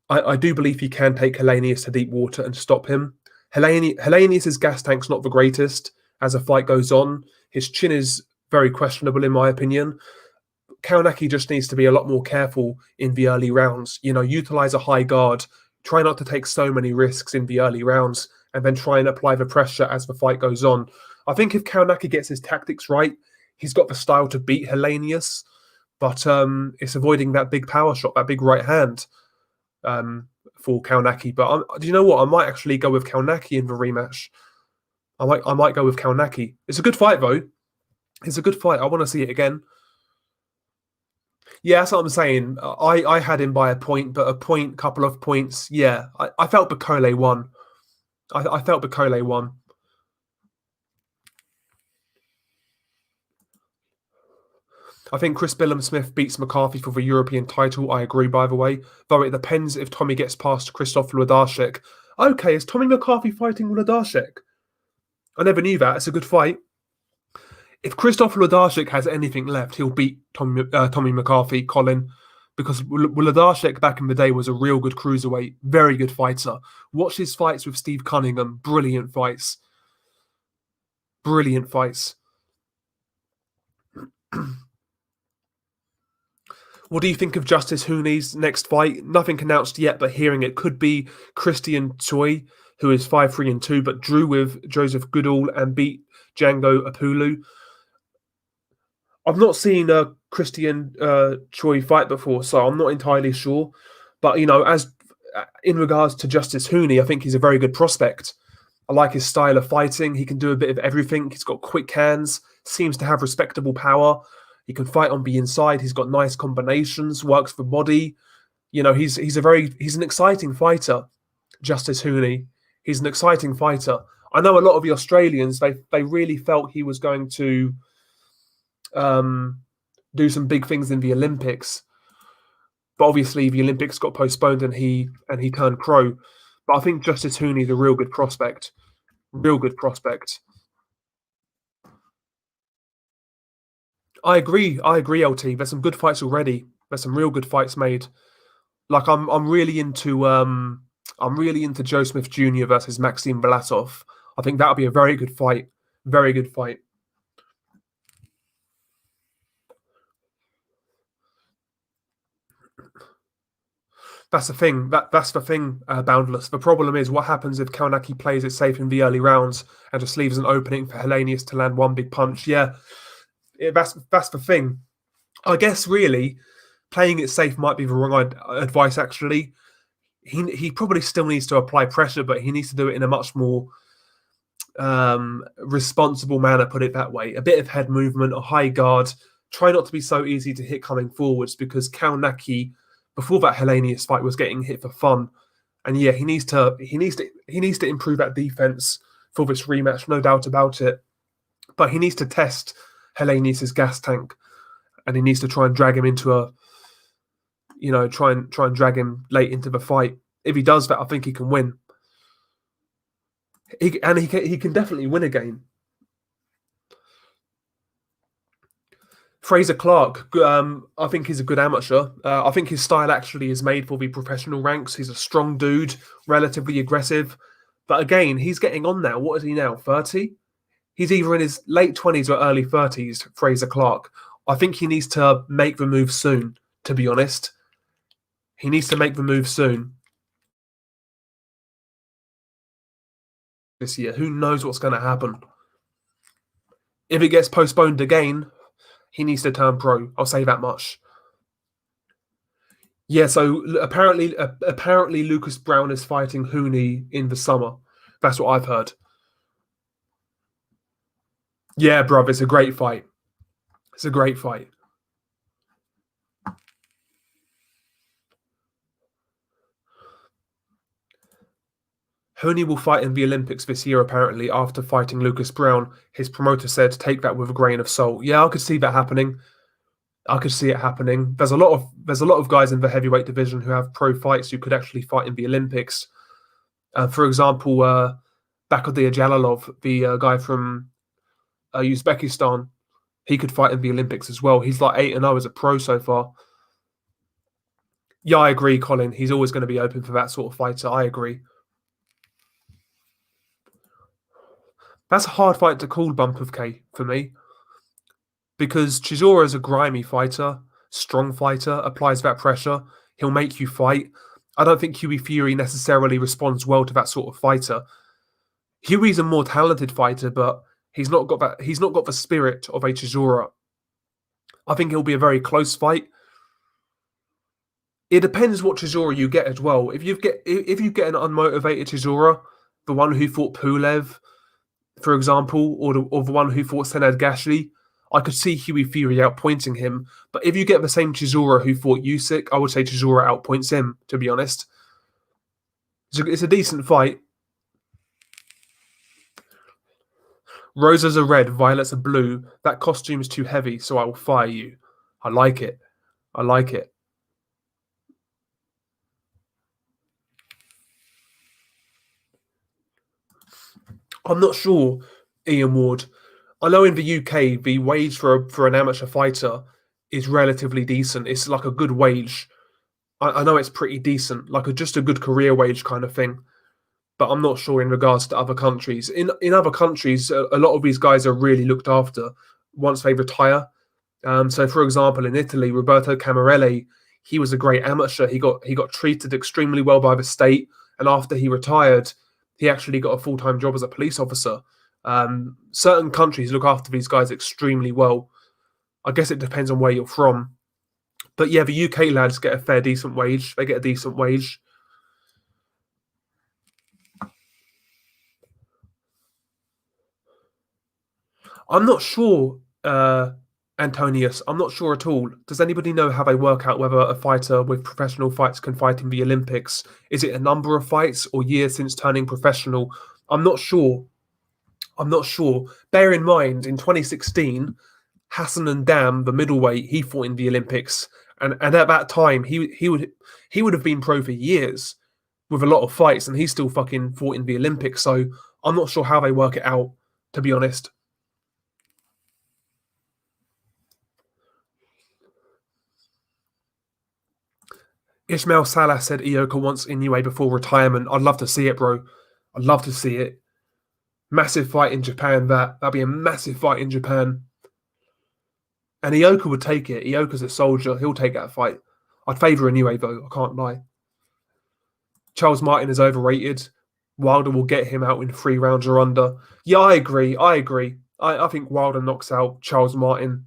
I do believe he can take Helenius to deep water and stop him. Helenius' gas tank's not the greatest as the fight goes on. His chin is very questionable, in my opinion. Kownacki just needs to be a lot more careful in the early rounds. Utilize a high guard. Try not to take so many risks in the early rounds, and then try and apply the pressure as the fight goes on. I think if Kownacki gets his tactics right, he's got the style to beat Helenius, but it's avoiding that big power shot, that big right hand for Kownacki. But do you know what? I might actually go with Kownacki in the rematch. I might go with Kownacki. It's a good fight, though. It's a good fight. I want to see it again. Yeah, that's what I'm saying. I had him by a point, but a point, couple of points. Yeah, I felt Bakole won. I felt Bakole won. I think Chris Billam-Smith beats McCarthy for the European title. I agree, by the way. Though it depends if Tommy gets past Krzysztof Wlodarczyk. Okay, is Tommy McCarthy fighting Wlodarczyk? I never knew that. It's a good fight. If Krzysztof Wlodarczyk has anything left, he'll beat Tommy McCarthy, Colin, because Wlodarczyk back in the day was a real good cruiserweight, very good fighter. Watch his fights with Steve Cunningham. Brilliant fights. Brilliant fights. What do you think of Justice Hooney's next fight? Nothing announced yet, but hearing it could be Christian Choi, who is 5-3-2, but drew with Joseph Goodall and beat Django Apulu. I've not seen a Christian Choi fight before, so I'm not entirely sure. But, as in regards to Justice Hooney, I think he's a very good prospect. I like his style of fighting. He can do a bit of everything. He's got quick hands, seems to have respectable power. He can fight on the inside. He's got nice combinations, works the body. He's an exciting fighter, Justice Hooney. He's an exciting fighter. I know a lot of the Australians, they really felt he was going to do some big things in the Olympics. But obviously the Olympics got postponed and he turned pro. But I think Justice Hooney's a real good prospect. Real good prospect. I agree, LT. There's some good fights already. There's some real good fights made. Like I'm really into Joe Smith Jr. versus Maxim Vlasov. I think that'll be a very good fight. Very good fight. That's the thing. That's the thing, Boundless. The problem is what happens if Kownacki plays it safe in the early rounds and just leaves an opening for Helenius to land one big punch. Yeah, that's the thing. I guess really playing it safe might be the wrong advice. Actually, he probably still needs to apply pressure, but he needs to do it in a much more responsible manner. Put it that way. A bit of head movement, a high guard. Try not to be so easy to hit coming forwards because Kownacki, before that Helenius fight, was getting hit for fun, and yeah, he needs to improve that defense for this rematch, no doubt about it. But he needs to test Helenius's gas tank, and he needs to try and drag him into try and drag him late into the fight. If he does that, I think he can win. He can definitely win a game. Fraser Clark, I think he's a good amateur. I think his style actually is made for the professional ranks. He's a strong dude, relatively aggressive, But again, he's getting on now. What is he now? 30? He's either in his late 20s or early 30s, Fraser Clark. I think he needs to make the move soon, to be honest. He needs to make the move soon. This year, who knows what's going to happen? If it gets postponed again, he needs to turn pro. I'll say that much. Yeah, so apparently Lucas Brown is fighting Hooney in the summer. That's what I've heard. Yeah, bruv, it's a great fight. It's a great fight. Hooney will fight in the Olympics this year, apparently, after fighting Lucas Brown. His promoter said, take that with a grain of salt. Yeah, I could see that happening. I could see it happening. There's a lot of guys in the heavyweight division who have pro fights who could actually fight in the Olympics. For example, Bakodir Jalalov, the guy from Uzbekistan, he could fight in the Olympics as well. He's like 8-0 as a pro so far. Yeah, I agree, Colin. He's always going to be open for that sort of fighter. I agree. That's a hard fight to call, Bump of K, for me. Because Chisora is a grimy fighter, strong fighter, applies that pressure. He'll make you fight. I don't think Hughie Fury necessarily responds well to that sort of fighter. Hughie's a more talented fighter, but he's not got the spirit of a Chisora. I think it'll be a very close fight. It depends what Chisora you get as well. If you get an unmotivated Chisora, the one who fought Pulev, for example, or the one who fought Senad Gashly, I could see Hughie Fury outpointing him. But if you get the same Chisora who fought Usyk, I would say Chisora outpoints him, to be honest. It's a decent fight. Roses are red, violets are blue. That costume is too heavy, so I will fire you. I like it. I like it. I'm not sure, Ian Ward. I know in the UK, the wage for an amateur fighter is relatively decent. It's like a good wage. I know it's pretty decent, like just a good career wage kind of thing. But I'm not sure in regards to other countries. In other countries, a lot of these guys are really looked after once they retire. So, for example, in Italy, Roberto Camarelli, he was a great amateur. He got treated extremely well by the state, and after he retired, he actually got a full-time job as a police officer. Certain countries look after these guys extremely well. I guess it depends on where you're from. But yeah, the UK lads get a fair, decent wage. They get a decent wage. I'm not sure, Antonius. I'm not sure at all. Does anybody know how they work out whether a fighter with professional fights can fight in the Olympics? Is it a number of fights or years since turning professional? I'm not sure. I'm not sure. Bear in mind, in 2016, Hassan Ndam, the middleweight, he fought in the Olympics, and at that time he would have been pro for years with a lot of fights, and he still fucking fought in the Olympics. So I'm not sure how they work it out, to be honest. Ismail Salah said Ioka wants Inoue before retirement. I'd love to see it, bro. I'd love to see it. Massive fight in Japan, that'd be a massive fight in Japan. And Ioka would take it. Ioka's a soldier. He'll take that fight. I'd favour Inoue, though. I can't lie. Charles Martin is overrated. Wilder will get him out in 3 rounds or under. Yeah, I agree. I think Wilder knocks out Charles Martin.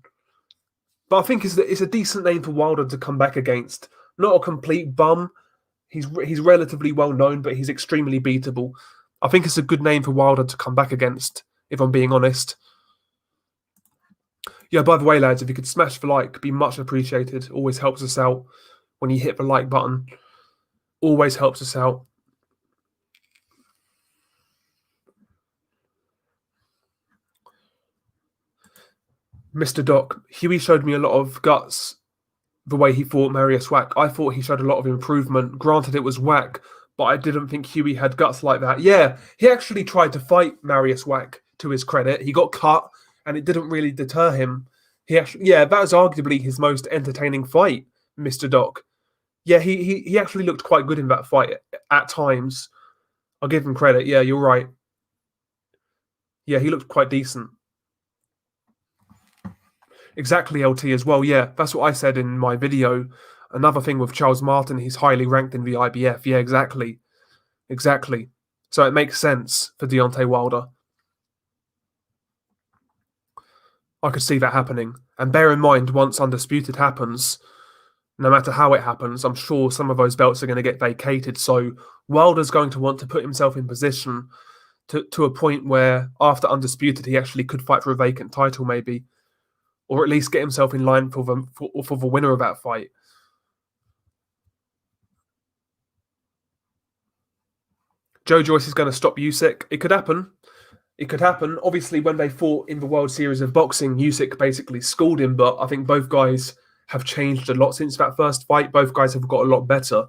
But I think it's a decent name for Wilder to come back against. Not a complete bum. He's relatively well known, but he's extremely beatable. I think it's a good name for Wilder to come back against, if I'm being honest. Yeah, by the way, lads, if you could smash the like, be much appreciated. Always helps us out when you hit the like button. Always helps us out. Mr. Doc, Hughie showed me a lot of guts the way he fought Marius Wack. I thought he showed a lot of improvement. Granted, it was Wack, but I didn't think Hughie had guts like that. Yeah, he actually tried to fight Marius Wack, to his credit. He got cut, and it didn't really deter him. That was arguably his most entertaining fight, Mr. Doc. Yeah, he actually looked quite good in that fight at times. I'll give him credit. Yeah, you're right. Yeah, he looked quite decent. Exactly, LT as well. Yeah, that's what I said in my video. Another thing with Charles Martin, he's highly ranked in the IBF. Yeah, exactly. Exactly. So it makes sense for Deontay Wilder. I could see that happening. And bear in mind, once Undisputed happens, no matter how it happens, I'm sure some of those belts are going to get vacated. So Wilder's going to want to put himself in position to a point where after Undisputed, he actually could fight for a vacant title, maybe, or at least get himself in line for the winner of that fight. Joe Joyce is going to stop Usyk. It could happen. It could happen. Obviously, when they fought in the World Series of Boxing, Usyk basically schooled him, but I think both guys have changed a lot since that first fight. Both guys have got a lot better.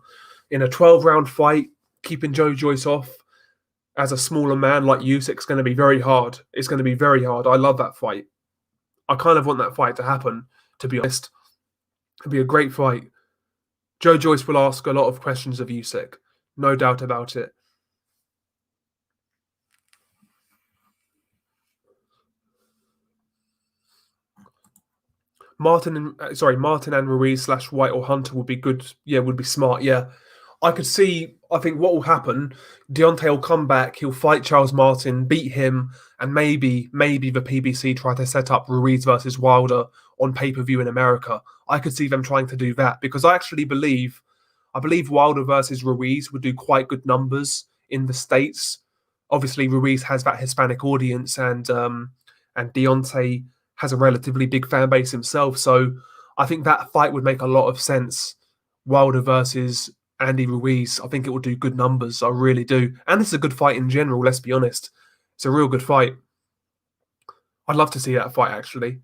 In a 12-round fight, keeping Joe Joyce off as a smaller man like Usyk's going to be very hard. It's going to be very hard. I love that fight. I kind of want that fight to happen, to be honest. It'd be a great fight. Joe Joyce will ask a lot of questions of Usyk. No doubt about it. Martin and Ruiz / White or Hunter would be good. Yeah, would be smart. Yeah, I could see. I think what will happen, Deontay will come back. He'll fight Charles Martin, beat him, and maybe the PBC try to set up Ruiz versus Wilder on pay-per-view in America. I could see them trying to do that because I believe Wilder versus Ruiz would do quite good numbers in the States. Obviously, Ruiz has that Hispanic audience, and Deontay has a relatively big fan base himself. So I think that fight would make a lot of sense. Wilder versus Andy Ruiz. I think it will do good numbers. I really do. And it's a good fight in general, let's be honest. It's a real good fight. I'd love to see that fight, actually.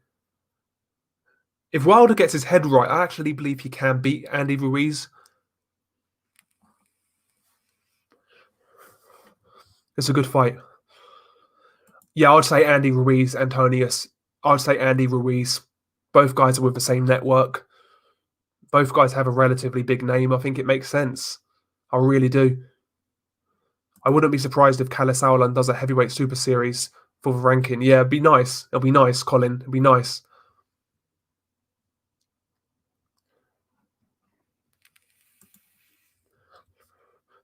If Wilder gets his head right, I actually believe he can beat Andy Ruiz. It's a good fight. Yeah, I'd say Andy Ruiz, Antonius. I'd say Andy Ruiz. Both guys are with the same network. Both guys have a relatively big name. I think it makes sense. I really do. I wouldn't be surprised if Kalle Sauerland does a heavyweight super series for the ranking. Yeah, it'd be nice. It'll be nice, Colin. It'd be nice.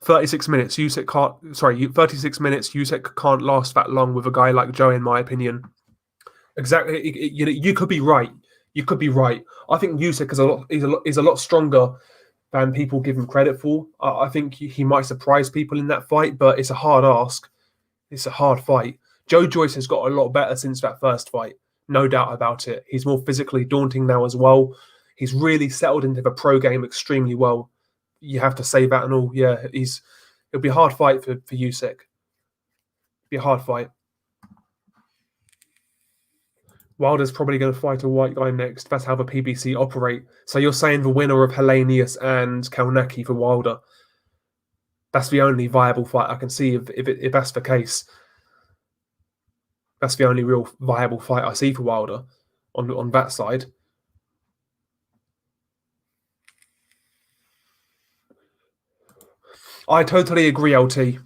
"36 minutes. Usyk can't. Sorry, 36 minutes. Usyk can't last that long with a guy like Joe, in my opinion." Exactly. You could be right. You could be right. I think Usyk is a lot stronger than people give him credit for. I think he might surprise people in that fight, but it's a hard ask. It's a hard fight. Joe Joyce has got a lot better since that first fight. No doubt about it. He's more physically daunting now as well. He's really settled into the pro game extremely well. You have to say that and all. Yeah, it'll be a hard fight for Usyk. It'll be a hard fight. Wilder's probably going to fight a white guy next. That's how the PBC operate. So you're saying the winner of Helenius and Kalnacki for Wilder. That's the only viable fight I can see if that's the case. That's the only real viable fight I see for Wilder on that side. I totally agree, LT.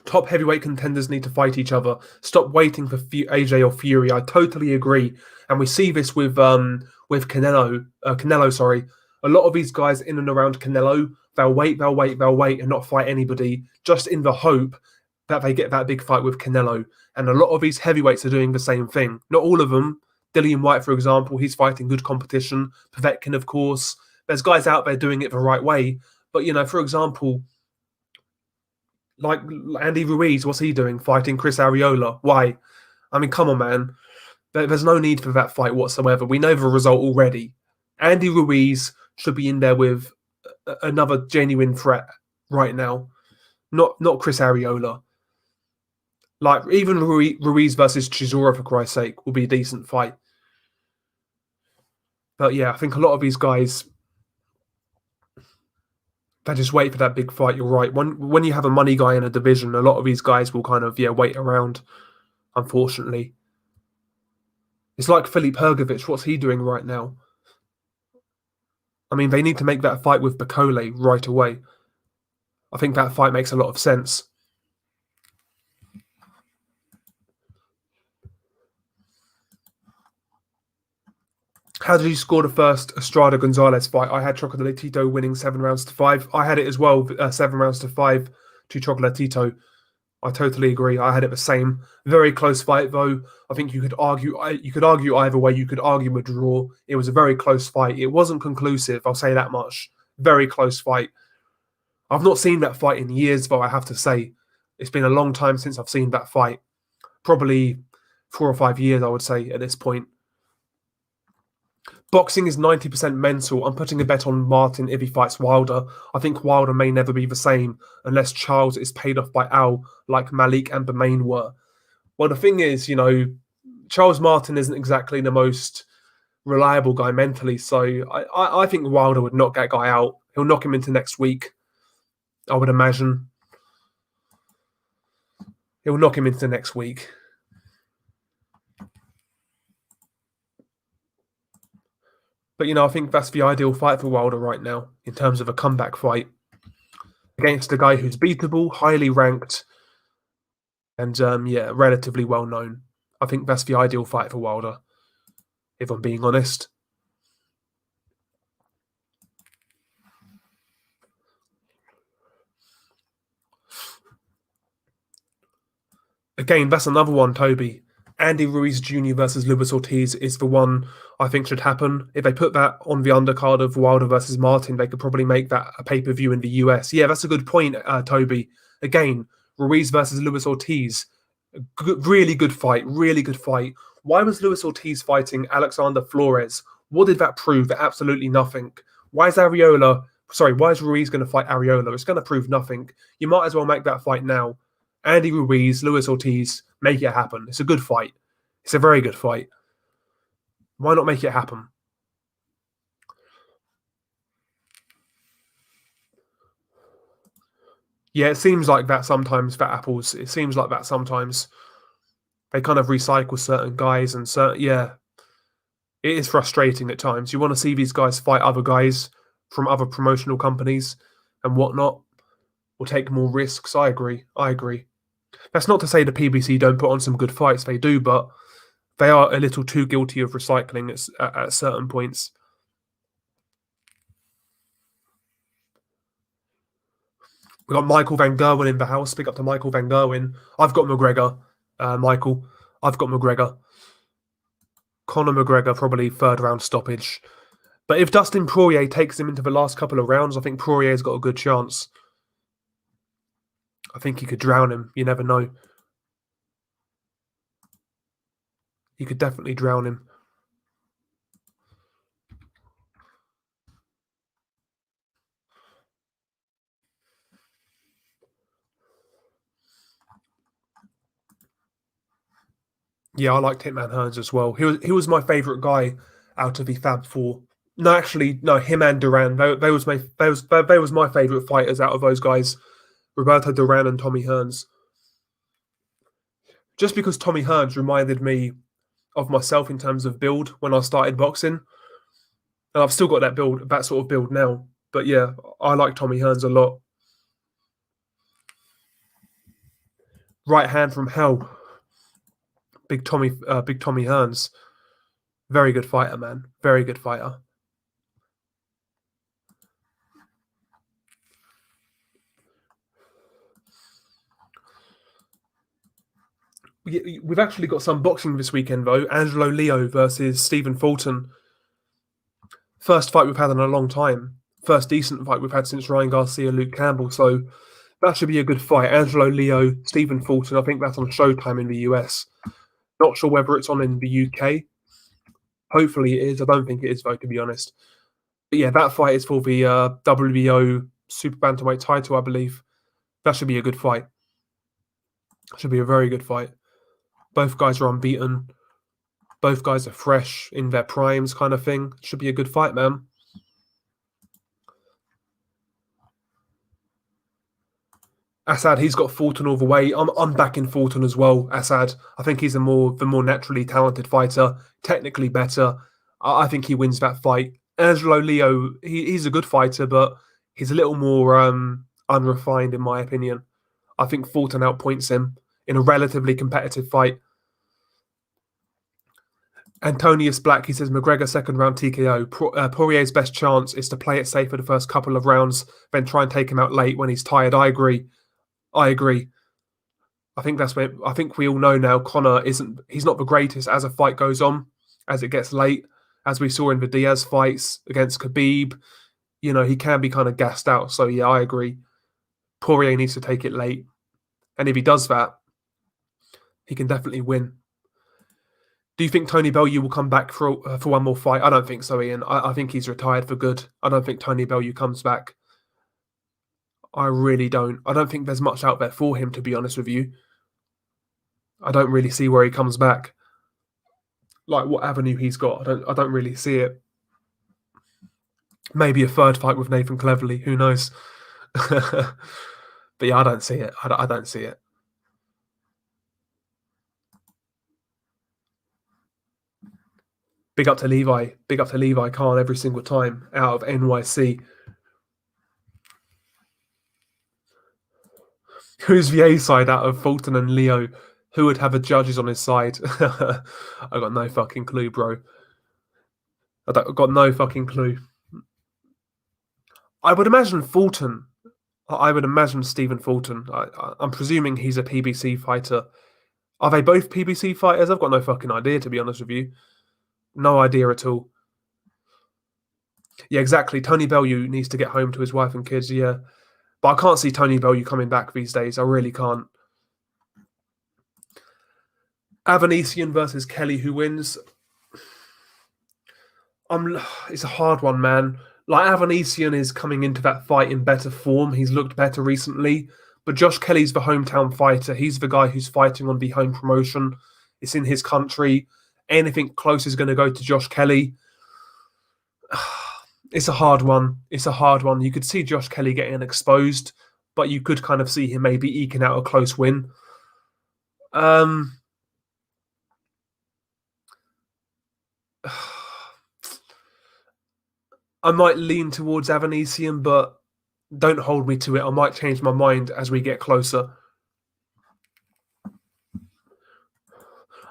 Top heavyweight contenders need to fight each other. Stop waiting for AJ or Fury. I totally agree, and we see this with Canelo. Sorry, a lot of these guys in and around Canelo, they'll wait, and not fight anybody, just in the hope that they get that big fight with Canelo. And a lot of these heavyweights are doing the same thing. Not all of them. Dillian White, for example, he's fighting good competition. Povetkin, of course. There's guys out there doing it the right way. But for example, like Andy Ruiz, what's he doing? Fighting Chris Arreola. Why? I mean, come on, man. There's no need for that fight whatsoever. We know the result already. Andy Ruiz should be in there with another genuine threat right now. Not Chris Arreola. Like, even Ruiz versus Chisora, for Christ's sake, will be a decent fight. But yeah, I think a lot of these guys, they just wait for that big fight. You're right. When you have a money guy in a division, a lot of these guys will kind of wait around. Unfortunately, it's like Filip Hrgovic. What's he doing right now? I mean, they need to make that fight with Bakole right away. I think that fight makes a lot of sense. How did you score the first Estrada Gonzalez fight? I had Chocolatito winning 7 rounds to 5. I had it as well, 7 rounds to 5 to Chocolatito. I totally agree. I had it the same. Very close fight, though. I think you could argue. You could argue either way. You could argue a draw. It was a very close fight. It wasn't conclusive. I'll say that much. Very close fight. I've not seen that fight in years, though. I have to say, it's been a long time since I've seen that fight. Probably 4 or 5 years, I would say, at this point. Boxing is 90% mental. I'm putting a bet on Martin if he fights Wilder. I think Wilder may never be the same unless Charles is paid off by Al like Malik and Bermain were. Well, the thing is, Charles Martin isn't exactly the most reliable guy mentally, so I think Wilder would knock that guy out. He'll knock him into next week, I would imagine. He'll knock him into next week. But, I think that's the ideal fight for Wilder right now in terms of a comeback fight against a guy who's beatable, highly ranked, and, relatively well-known. I think that's the ideal fight for Wilder, if I'm being honest. Again, that's another one, Toby. Andy Ruiz Jr. versus Luis Ortiz is the one I think should happen. If they put that on the undercard of Wilder versus Martin, they could probably make that a pay-per-view in the US. Yeah, that's a good point, Toby. Again, Ruiz versus Luis Ortiz. Really good fight. Really good fight. Why was Luis Ortiz fighting Alexander Flores? What did that prove? Absolutely nothing. Why is Ruiz going to fight Areola? It's going to prove nothing. You might as well make that fight now. Andy Ruiz, Luis Ortiz, make it happen. It's a good fight. It's a very good fight. Why not make it happen? Yeah, it seems like that sometimes, Fat Apples. It seems like that sometimes. They kind of recycle certain guys and it is frustrating at times. You want to see these guys fight other guys from other promotional companies and whatnot, or take more risks. I agree. That's not to say the PBC don't put on some good fights. They do, but they are a little too guilty of recycling at certain points. We got Michael Van Gerwen in the house. Big up to Michael Van Gerwen. I've got McGregor. Michael, I've got McGregor. Conor McGregor, probably 3rd round stoppage. But if Dustin Poirier takes him into the last couple of rounds, I think Poirier's got a good chance. I think he could drown him. You never know. He could definitely drown him. Yeah, I liked Hitman Hearns as well. He was my favourite guy out of the Fab Four. No, actually, no, him and Duran. They was my favourite fighters out of those guys. Roberto Duran and Tommy Hearns. Just because Tommy Hearns reminded me of myself in terms of build when I started boxing. And I've still got that sort of build now. But yeah, I like Tommy Hearns a lot. Right hand from hell. Big Tommy Hearns. Very good fighter, man. Very good fighter. We've actually got some boxing this weekend, though. Angelo Leo versus Stephen Fulton. First fight we've had in a long time. First decent fight we've had since Ryan Garcia, Luke Campbell. So that should be a good fight. Angelo Leo, Stephen Fulton. I think that's on Showtime in the US. Not sure whether it's on in the UK. Hopefully it is. I don't think it is, though, to be honest. But yeah, that fight is for the WBO Super Bantamweight title, I believe. That should be a good fight. Should be a very good fight. Both guys are unbeaten. Both guys are fresh in their primes, kind of thing. Should be a good fight, man. Assad, he's got Fulton all the way. I'm backing Fulton as well. Assad, I think he's the more naturally talented fighter, technically better. I think he wins that fight. Angelo Leo, he's a good fighter, but he's a little more unrefined in my opinion. I think Fulton outpoints him in a relatively competitive fight. Antonius Black, he says McGregor second round TKO. Poirier's best chance is to play it safe for the first couple of rounds, then try and take him out late when he's tired. I agree. I think we all know now he's not the greatest as a fight goes on, as it gets late, as we saw in the Diaz fights against Khabib. He can be kind of gassed out. So yeah, I agree. Poirier needs to take it late. And if he does that, he can definitely win. Do you think Tony Bellew will come back for one more fight? I don't think so, Ian. I think he's retired for good. I don't think Tony Bellew comes back. I really don't. I don't think there's much out there for him, to be honest with you. I don't really see where he comes back. Like what avenue he's got. I don't really see it. Maybe a third fight with Nathan Cleverly. Who knows? But yeah, I don't see it. I don't see it. Big up to Levi. Big up to Levi Khan every single time out of NYC. Who's the A side out of Fulton and Leo? Who would have the judges on his side? I got no fucking clue, bro. I got no fucking clue. I would imagine Fulton. I would imagine Stephen Fulton. I'm presuming he's a PBC fighter. Are they both PBC fighters? I've got no fucking idea, to be honest with you. No idea at all. Yeah, exactly. Tony Bellew needs to get home to his wife and kids, yeah. But I can't see Tony Bellew coming back these days. I really can't. Avanesian versus Kelly, who wins? It's a hard one, man. Like, Avanesian is coming into that fight in better form. He's looked better recently. But Josh Kelly's the hometown fighter. He's the guy who's fighting on the home promotion. It's in his country. Anything close is going to go to Josh Kelly. It's a hard one. You could see Josh Kelly getting exposed, but you could kind of see him maybe eking out a close win. I might lean towards Avanesian, but don't hold me to it. I might change my mind as we get closer.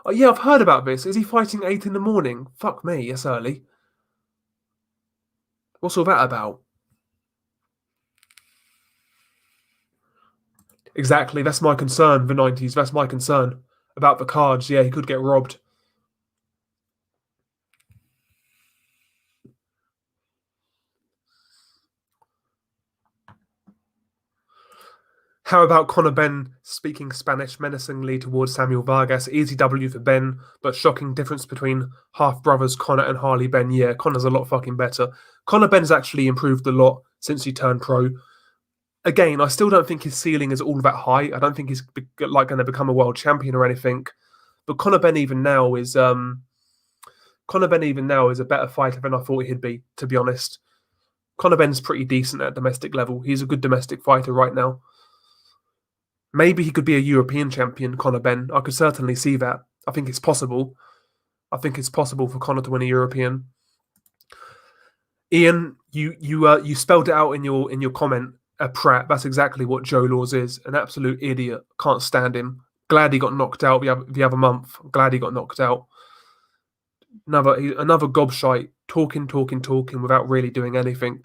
Oh, yeah, I've heard about this. Is he fighting 8 in the morning? Fuck me, it's early. What's all that about? Exactly, that's my concern, the 90s. That's my concern. About the cards, yeah, he could get robbed. How about Conor Benn speaking Spanish menacingly towards Samuel Vargas? Easy W for Ben, but shocking difference between half-brothers Conor and Harley Benn. Yeah, Conor's a lot fucking better. Conor Benn's actually improved a lot since he turned pro. Again, I still don't think his ceiling is all that high. I don't think he's like going to become a world champion or anything. But Conor Benn even now is a better fighter than I thought he'd be, to be honest. Conor Benn's pretty decent at domestic level. He's a good domestic fighter right now. Maybe he could be a European champion, Conor Benn. I could certainly see that. I think it's possible. I think it's possible for Conor to win a European. Ian, you spelled it out in your comment. A prat. That's exactly what Joe Laws is. An absolute idiot. Can't stand him. Glad he got knocked out the other month. Glad he got knocked out. Another gobshite. Talking without really doing anything.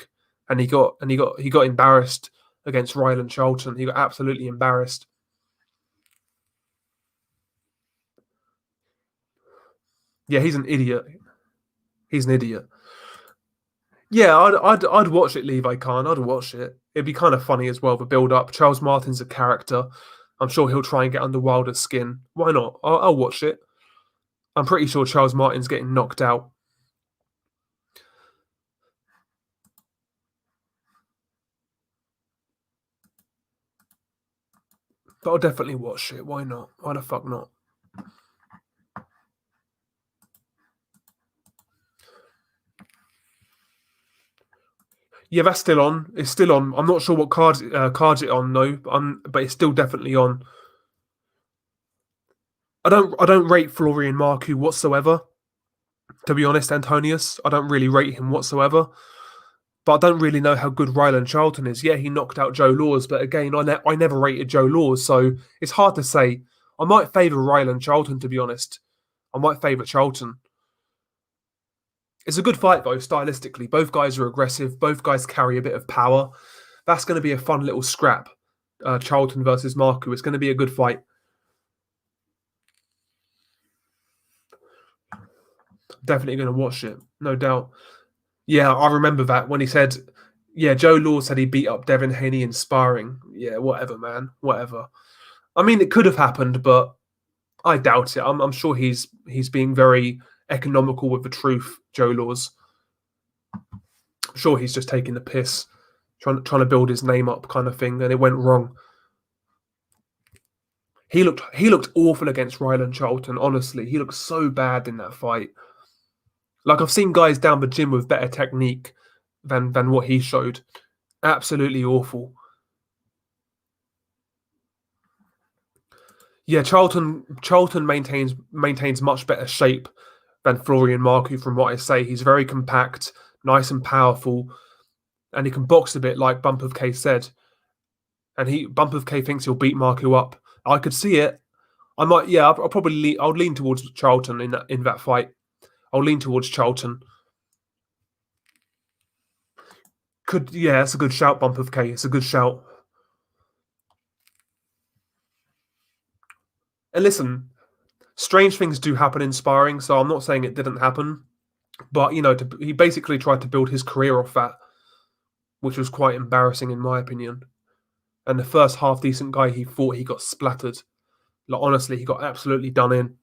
And he got embarrassed against Ryland Charlton. He got absolutely embarrassed. Yeah, he's an idiot. He's an idiot. Yeah, I'd watch it, Levi Khan. I'd watch it. It'd be kind of funny as well, the build-up. Charles Martin's a character. I'm sure he'll try and get under Wilder's skin. Why not? I'll watch it. I'm pretty sure Charles Martin's getting knocked out. But I'll definitely watch it. Why not? Why the fuck not? Yeah, that's still on. It's still on. I'm not sure what cards it on, no, but it's still definitely on. I don't rate Florian Marku whatsoever. To be honest, Antonius, I don't really rate him whatsoever. But I don't really know how good Ryland Charlton is. Yeah, he knocked out Joe Laws, but again, I never rated Joe Laws, so it's hard to say. I might favour Ryland Charlton, to be honest. I might favour Charlton. It's a good fight, though, stylistically. Both guys are aggressive. Both guys carry a bit of power. That's going to be a fun little scrap. Charlton versus Marku. It's going to be a good fight. Definitely going to watch it, no doubt. Yeah, I remember that when he said, yeah, Joe Law said he beat up Devin Haney in sparring. Yeah, whatever, man, whatever. I mean, it could have happened, but I doubt it. I'm sure he's being very economical with the truth, Joe Laws. I'm sure he's just taking the piss, trying to build his name up kind of thing, and it went wrong. He looked awful against Ryland Charlton, honestly. He looked so bad in that fight. Like, I've seen guys down the gym with better technique than what he showed. Absolutely awful. Yeah, Charlton maintains much better shape than Florian Marku, from what I say. He's very compact, nice and powerful, and he can box a bit, like Bump of K said. And Bump of K thinks he'll beat Marku up. I could see it. I might, yeah, I'll lean towards Charlton in that fight. I'll lean towards Charlton. Yeah, it's a good shout, Bump of K. It's a good shout. And listen, strange things do happen in sparring, so I'm not saying it didn't happen. But, he basically tried to build his career off that, which was quite embarrassing in my opinion. And the first half-decent guy he fought, he got splattered. Like, honestly, he got absolutely done in.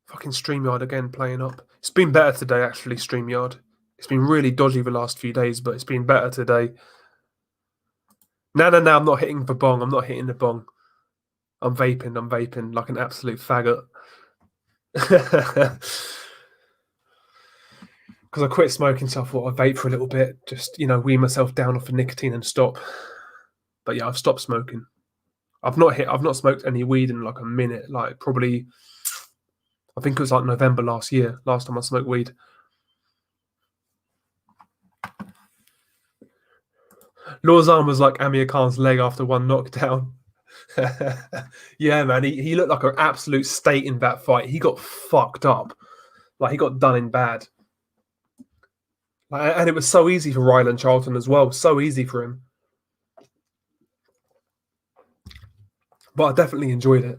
Fucking StreamYard again, playing up. It's been better today, actually, StreamYard. It's been really dodgy the last few days, but it's been better today. No, I'm not hitting the bong. I'm not hitting the bong. I'm vaping like an absolute faggot. Because I quit smoking, so I thought I'd vape for a little bit. Just, wean myself down off the nicotine and stop. But yeah, I've stopped smoking. I've not smoked any weed in like a minute. Like, probably, I think it was like November last year, last time I smoked weed. Law's arm was like Amir Khan's leg after one knockdown. Yeah, man, he looked like an absolute state in that fight. He got fucked up. Like, he got done in bad. And it was so easy for Ryland Charlton as well. So easy for him. But I definitely enjoyed it.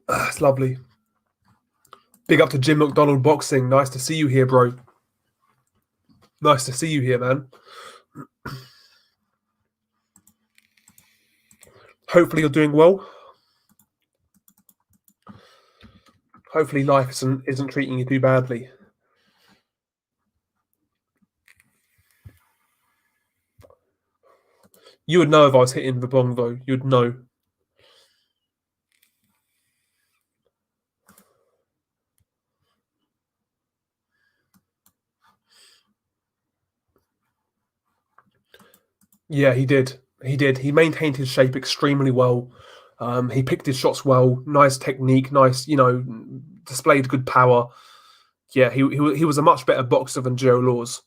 It's lovely. Big up to Jim McDonald Boxing. Nice to see you here, bro. Nice to see you here, man. Hopefully you're doing well. Hopefully life isn't treating you too badly. You would know if I was hitting the bong, though. You'd know. Yeah, he did. He maintained his shape extremely well. He picked his shots well. Nice technique. Nice, displayed good power. Yeah, he was a much better boxer than Joe Laws.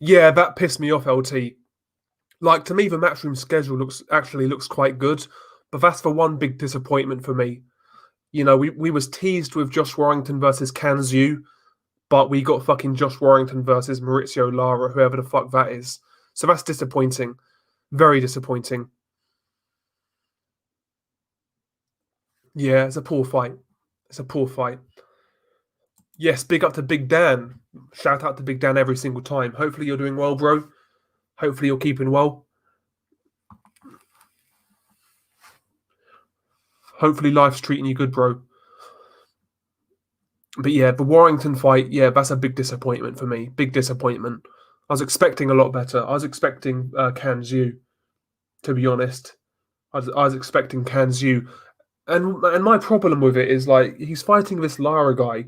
Yeah, that pissed me off, LT. Like, to me, the matchroom schedule looks quite good, but that's the one big disappointment for me. We was teased with Josh Warrington versus Kanzu, but we got fucking Josh Warrington versus Maurizio Lara, whoever the fuck that is. So that's disappointing. Very disappointing. Yeah, it's a poor fight. It's a poor fight. Yes, big up to Big Dan. Shout out to Big Dan every single time. Hopefully you're doing well, bro. Hopefully you're keeping well. Hopefully life's treating you good, bro. But yeah, the Warrington fight, yeah, that's a big disappointment for me. Big disappointment. I was expecting a lot better. I was expecting Kanzu, to be honest. I was expecting Kanzu. And my problem with it is, like, he's fighting this Lara guy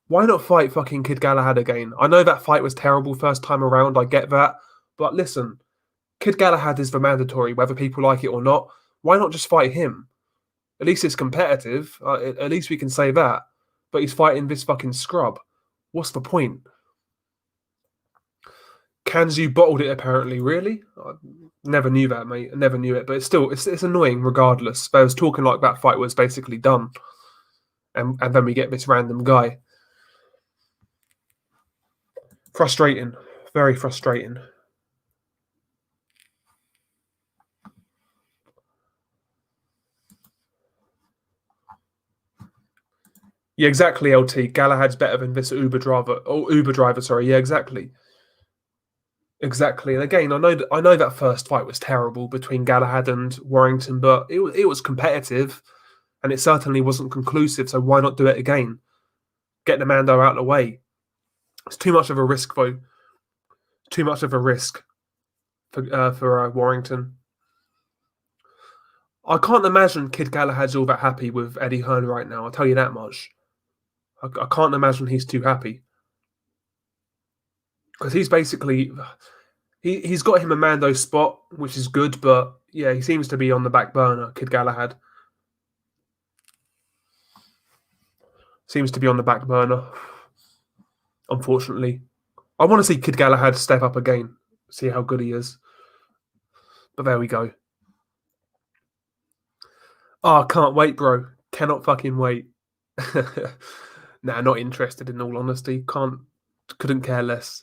Why not fight fucking Kid Galahad again? I know that fight was terrible first time around. I get that, but listen, Kid Galahad is the mandatory, whether people like it or not. Why not just fight him? At least it's competitive. At least we can say that. But he's fighting this fucking scrub. What's the point? Kanzu bottled it apparently. Really? I never knew that, mate. I never knew it. But it's annoying regardless. They was talking like that fight was basically done. And then we get this random guy. Frustrating. Very frustrating. Yeah, exactly, LT. Galahad's better than this Uber driver. Oh, Uber driver, sorry. Yeah, exactly. Exactly. And again, I know that first fight was terrible between Galahad and Warrington, but it was competitive and it certainly wasn't conclusive, so why not do it again? Get the Mando out of the way. It's too much of a risk, though. Too much of a risk for Warrington. I can't imagine Kid Galahad's all that happy with Eddie Hearn right now. I'll tell you that much. I can't imagine he's too happy. Because he's basically... He's got him a Mando spot, which is good, but yeah, he seems to be on the back burner, Kid Galahad. Seems to be on the back burner, unfortunately. I want to see Kid Galahad step up again, see how good he is. But there we go. Oh, can't wait, bro. Cannot fucking wait. Nah, not interested in all honesty. Couldn't care less.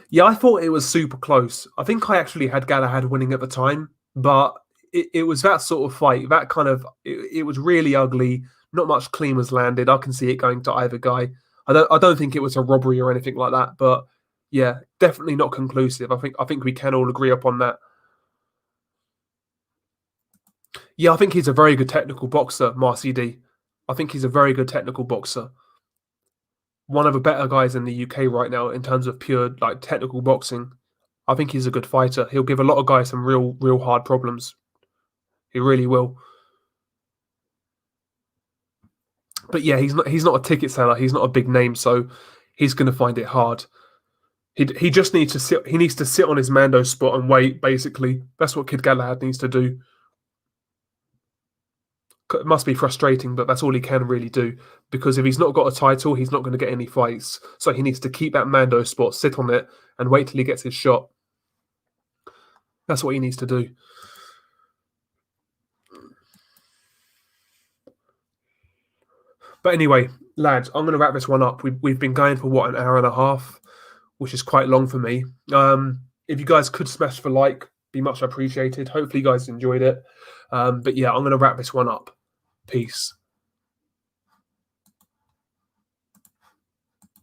Yeah, I thought it was super close. I think I actually had Galahad winning at the time, but it was that sort of fight. That kind of it was really ugly. Not much clean was landed. I can see it going to either guy. I don't think it was a robbery or anything like that, but yeah, definitely not conclusive. I think we can all agree upon that. Yeah, I think he's a very good technical boxer, Marcy D. I think he's a very good technical boxer. One of the better guys in the UK right now in terms of pure like technical boxing. I think he's a good fighter. He'll give a lot of guys some real hard problems. He really will. But yeah, he's not a ticket seller. He's not a big name, so he's going to find it hard. He just needs to sit. He needs to sit on his Mando spot and wait. Basically, that's what Kid Galahad needs to do. It must be frustrating, but that's all he can really do. Because if he's not got a title, he's not going to get any fights. So he needs to keep that Mando spot, sit on it, and wait till he gets his shot. That's what he needs to do. But anyway, lads, I'm going to wrap this one up. We've been going for, what, an hour and a half, which is quite long for me. If you guys could smash the like, be much appreciated. Hopefully you guys enjoyed it. But yeah, I'm going to wrap this one up. Peace.